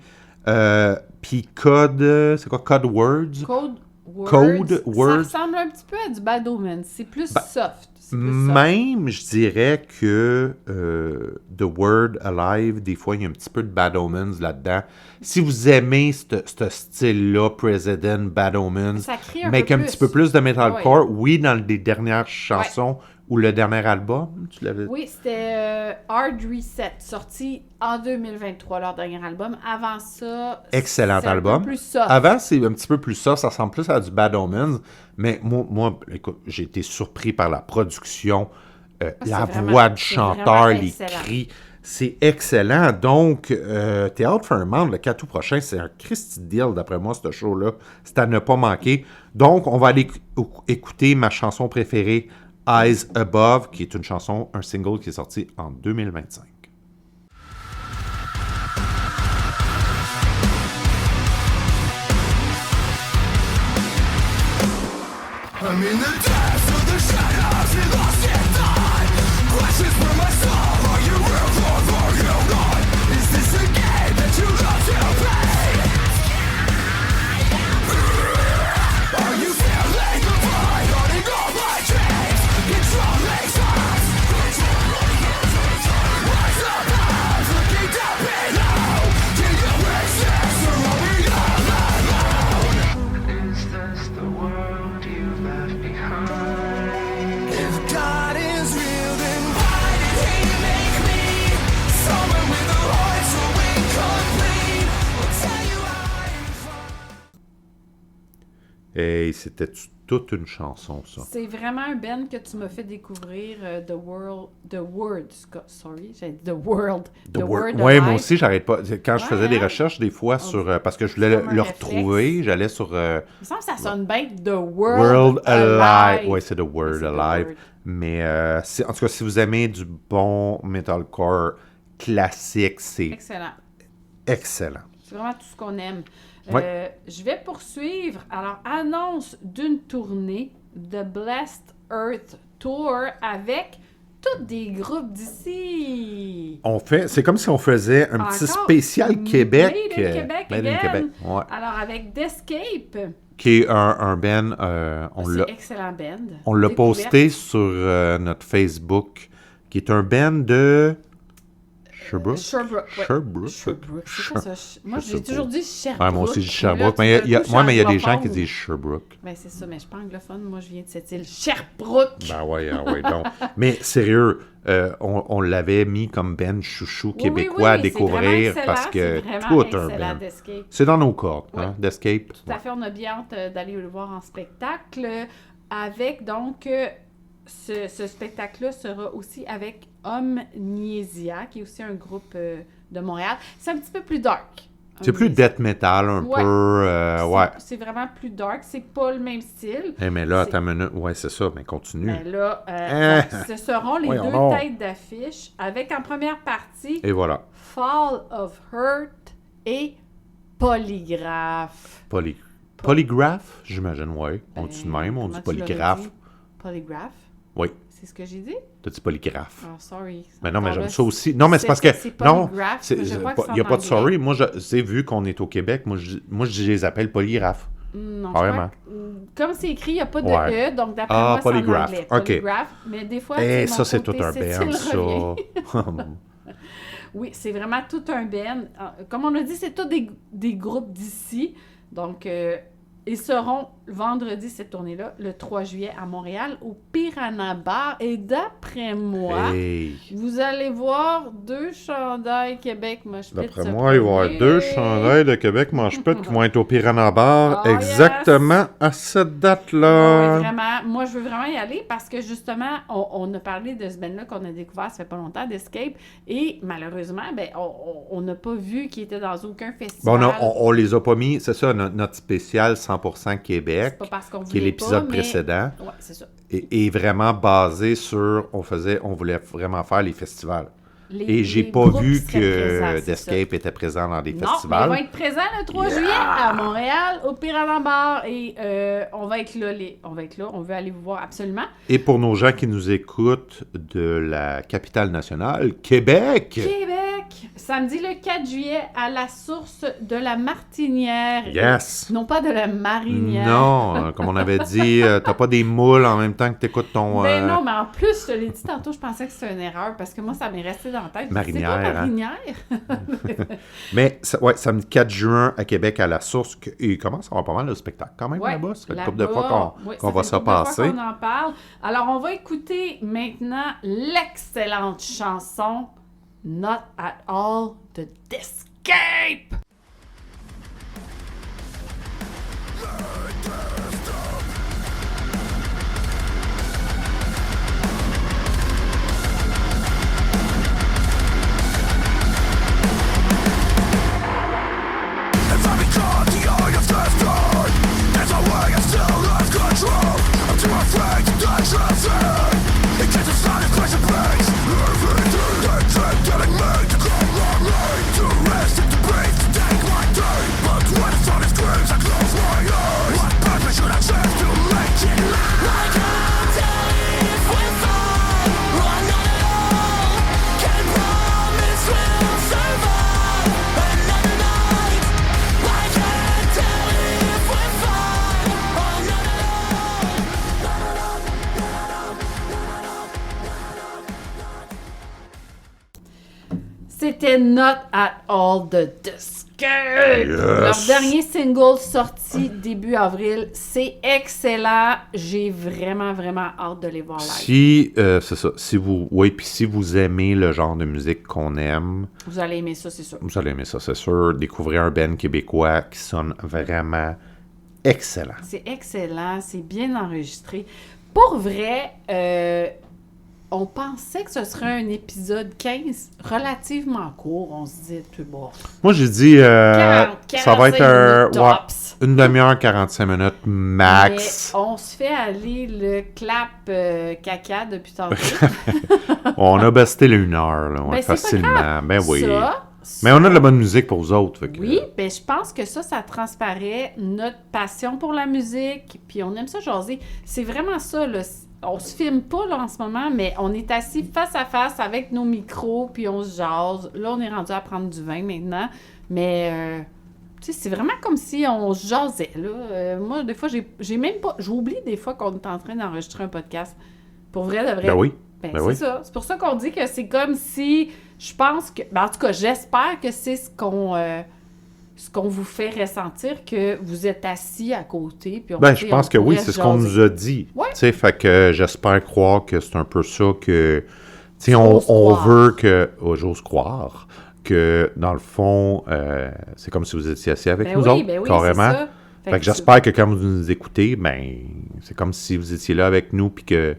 puis Code, c'est quoi, Code Words? Code Words. Ça ressemble un petit peu à du Bad Omens. C'est plus soft. Même, je dirais que The Word Alive, des fois, il y a un petit peu de Bad Omens là-dedans. Si vous aimez ce style-là, President, Bad Omens, mais avec un petit peu plus de metalcore, oui, dans les dernières chansons ou le dernier album, tu l'avais... Oui, c'était Hard Reset, sorti en 2023, leur dernier album. Avant ça, excellent album. Un peu plus soft. Avant, c'est un petit peu plus soft, ça ressemble plus à du Bad Omens, mais moi écoute, j'ai été surpris par la production, la voix du chanteur, les cris. C'est excellent. Donc, Théâtre Fairmont, le 4 août prochain, c'est un Christy deal, d'après moi, ce show-là. C'est à ne pas manquer. Donc, on va aller écouter ma chanson préférée, Eyes Above, qui est une chanson, un single qui est sorti en 2025. I'm in the depths of the shadows and lost in time. Questions for my soul, are you real or are you not? Is this a game that you love to play? Are you feeling the void, haunting all my dreams? Controlling thoughts. Rise above, looking down below. Can you resist or are we all alone? Is this the world you left behind? If God is real, then why did He make me? Someone with a heart so incomplete. I'll tell you how I find. Hey, c'était toute une chanson, ça. C'est vraiment un band que tu m'as fait découvrir, The Word Oui, moi aussi, j'arrête pas. Quand je faisais des recherches, des fois, parce que je voulais le retrouver, j'allais sur... Il me semble que ça sonne bien The World Alive. Oui, c'est The Word Alive. Mais en tout cas, si vous aimez du bon metalcore classique, c'est excellent. C'est vraiment tout ce qu'on aime. Ouais. Je vais poursuivre. Alors, annonce d'une tournée de Blessed Earth Tour avec tous des groupes d'ici. C'est comme si on faisait un petit spécial Québec. Made in Québec. Ouais. Alors, avec Descape. Qui est un band. C'est excellent band. On l'a posté sur notre Facebook, qui est un band de... Sherbrooke. C'est quoi ça? Moi, j'ai toujours dit Sherbrooke. Ouais, moi aussi, je dis Sherbrooke. Mais il y a des gens qui disent Sherbrooke. Ben, c'est ça, mais je suis pas anglophone. Moi, je viens de cette île. Sherbrooke! Ben ouais, donc. Mais sérieux, on l'avait mis comme band chouchou québécois à découvrir parce que tout un band. C'est dans nos cordes, hein, d'Escape. Tout à fait, on a bien hâte d'aller le voir en spectacle. Avec, donc, ce spectacle-là sera aussi avec Omniesia, qui est aussi un groupe de Montréal. C'est un petit peu plus dark. C'est plus death metal, un peu. C'est vraiment plus dark. C'est pas le même style. Mais là, attends une minute. Ouais, c'est ça, mais continue. Mais là, ce seront les deux têtes d'affiche avec en première partie et Fall of Hurt et Polygraph. Polygraph, j'imagine, oui. On dit de même, on dit polygraphe. Polygraph? Oui. C'est ce que j'ai dit? T'as dit polygraphe. Oh, sorry. Mais non, mais j'aime ça aussi. Non, mais c'est parce que... Non, il n'y a pas de sorry. Moi, vu qu'on est au Québec, moi, je les appelle polygraphe. Non, vraiment. Comme c'est écrit, il n'y a pas de E, donc d'après moi, c'est en anglais. Polygraph. Mais des fois, ça, c'est tout un band, ça. Oui, c'est vraiment tout un band. Comme on a dit, c'est tous des groupes d'ici. Donc, ils seront vendredi, cette tournée-là, le 3 juillet à Montréal, au Piranha Bar. Et d'après moi, vous allez voir 2 chandails Québec Mosh Pit. D'après moi, il va y avoir 2 chandails de Québec Mosh Pit qui vont être au Piranha Bar exactement à cette date-là. Oui, vraiment. Moi, je veux vraiment y aller parce que, justement, on a parlé de ce band-là qu'on a découvert ça fait pas longtemps, d'Escape. Et malheureusement, on n'a pas vu qu'ils étaient dans aucun festival. On les a pas mis. C'est ça, notre spécial 100% Québec, qui est l'épisode précédent, c'est ça. est vraiment basé sur... On voulait vraiment faire les festivals. Et j'ai les pas groupes vu qui seraient que présents, c'est ça. d'Escape était présent dans des Non, mais festivals. ils vont être présents le 3 juillet à Montréal, au Piranha Bar, et on va être là. On veut aller vous voir absolument. Et pour nos gens qui nous écoutent de la capitale nationale, Québec! Québec, samedi le 4 juillet, à la source de la Martinière. Yes! Non pas de la Marinière. Non, comme on avait dit, t'as pas des moules en même temps que t'écoutes ton... Ben non, mais en plus, je te l'ai dit tantôt, je pensais que c'était une erreur, parce que moi, ça m'est resté dans la tête. Marinière, C'est pas hein? Marinière? Mais, samedi 4 juin à Québec, à la source, il commence à avoir pas mal de spectacles quand même Ouais, là-bas. Ça fait une là-bas, couple de fois ouais, qu'on ça va fait se une couple de fois passer. qu'on en parle. Alors, on va écouter maintenant l'excellente chanson Not at All de D'Escape. If I become the eye of this bird, there's a way I still lose control. I'm too afraid to touch the thing. It gets a sonic pressure place. Everything they keep telling me to come on me, to rest and to breathe, to take my day. But when the sun screams, I close my eyes. What purpose should I choose to make it last? I can't tell if we're fine or not at all. Can't promise we'll survive another night. I can't tell if we're fine or not at all. C'était Not at All de D'Escape. Leur dernier single sorti début avril. C'est excellent. J'ai vraiment, vraiment hâte de les voir live. Si, c'est ça, puis si vous aimez le genre de musique qu'on aime, Vous allez aimer ça, c'est sûr. vous allez aimer ça, c'est sûr. Découvrez un band québécois qui sonne vraiment excellent. C'est excellent, c'est bien enregistré. Pour vrai, on pensait que ce serait un épisode 15 relativement court. On se disait, tout bon. Moi, j'ai dit, ça va être minutes tops. une demi-heure, 45 minutes max. Mais on se fait aller le clap caca depuis tantôt. On a besté le 1 heure, là, ouais, Ben, c'est pas facilement. grave. Ben oui. Ça, Mais on a de la bonne musique pour vous autres. Fait que, oui, ben je pense que ça transparaît notre passion pour la musique, puis on aime ça jaser. C'est vraiment ça, là. On se filme pas, là, en ce moment, mais on est assis face à face avec nos micros, puis on se jase. Là, on est rendu à prendre du vin maintenant, mais... tu sais, c'est vraiment comme si on se jasait, là. Moi, des fois, j'ai même pas... J'oublie des fois qu'on est en train d'enregistrer un podcast. Pour vrai, de vrai. Ben oui. Ben, Ben c'est oui. ça. C'est pour ça qu'on dit que c'est comme si... Je pense que... Ben, en tout cas, j'espère que c'est ce qu'on vous fait ressentir, que vous êtes assis à côté. Puis Ben, je pense que oui, c'est ce qu'on nous a dit. Ouais. Tu sais, fait que j'espère croire que c'est un peu ça que... Tu sais, J'ose on croire. veut que... Oh, j'ose croire que, dans le fond, c'est comme si vous étiez assis avec Ben nous oui, autres, ben oui, carrément. c'est ça. Fait que j'espère que quand vous nous écoutez, ben, c'est comme si vous étiez là avec nous puis que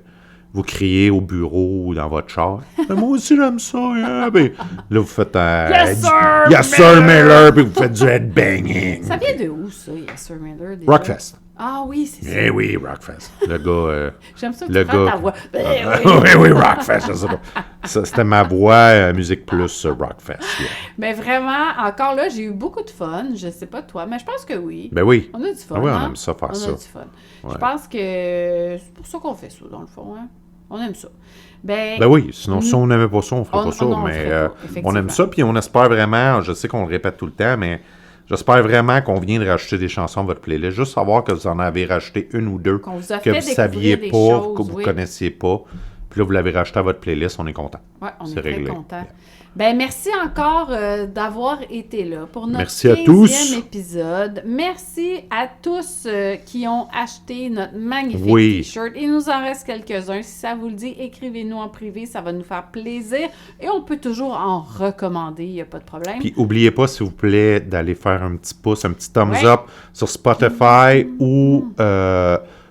vous criez au bureau ou dans votre char. Ben, moi aussi, j'aime ça. Hein? Ben, là, vous faites un... Yes, sir, Yes, sir, Miller! Puis vous faites du headbanging. Ça vient de où, ça, Yes Sir Miller? déjà? Rockfest. Ah oui, c'est ça. Eh oui, Rockfest. Le gars... J'aime ça que le tu prends gars- ta voix. Ben oui, oui. oui, Rockfest, je sais pas. Ça, c'était ma voix, Musique Plus, Rockfest. Yeah. Mais vraiment, encore là, j'ai eu beaucoup de fun. Je sais pas toi, mais je pense que oui. Ben oui. On a du fun. Ah oui, on hein? aime ça, faire On ça. a du fun. Ouais. Je pense que c'est pour ça qu'on fait ça, dans le fond. Hein? On aime ça. Ben Oui, sinon, si on n'aimait pas ça, on ferait On- pas ça. non, on mais ferait pas, on effectivement. aime ça, puis on espère vraiment, je sais qu'on le répète tout le temps, mais j'espère vraiment qu'on vient de rajouter des chansons à votre playlist. Juste savoir que vous en avez rajouté une ou deux qu'on vous a que fait vous découvrir saviez des pas, choses, que vous oui. connaissiez pas. Puis là, vous l'avez rajouté à votre playlist, on est content. Ouais, on est C'est très réglé. contents. Ben, merci encore d'avoir été là pour notre Merci à 15e tous. épisode. Merci à tous qui ont acheté notre magnifique Oui. T-shirt. Il nous en reste quelques-uns. Si ça vous le dit, écrivez-nous en privé. Ça va nous faire plaisir. Et on peut toujours en recommander. Il n'y a pas de problème. Puis n'oubliez pas, s'il vous plaît, d'aller faire un petit pouce, un petit thumbs Ouais. up sur Spotify ou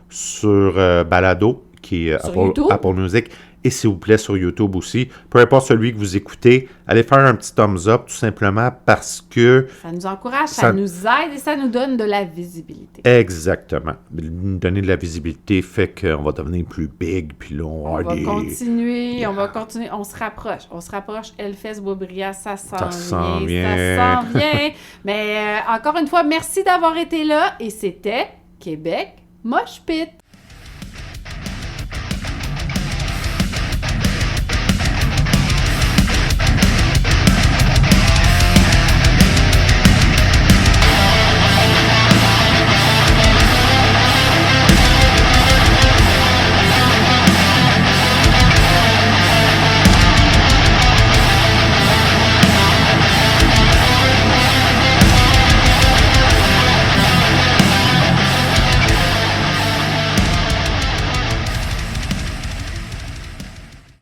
sur Balado, qui est Sur YouTube. Apple Music. Et s'il vous plaît, sur YouTube aussi, peu importe celui que vous écoutez, allez faire un petit thumbs up tout simplement parce que... Ça nous encourage, ça nous aide et ça nous donne de la visibilité. Exactement. Nous donner de la visibilité fait qu'on va devenir plus big, puis là, On va continuer, on se rapproche. Elfes Boisbriand, ça s'en vient. Mais encore une fois, merci d'avoir été là et c'était Québec Mosh Pit.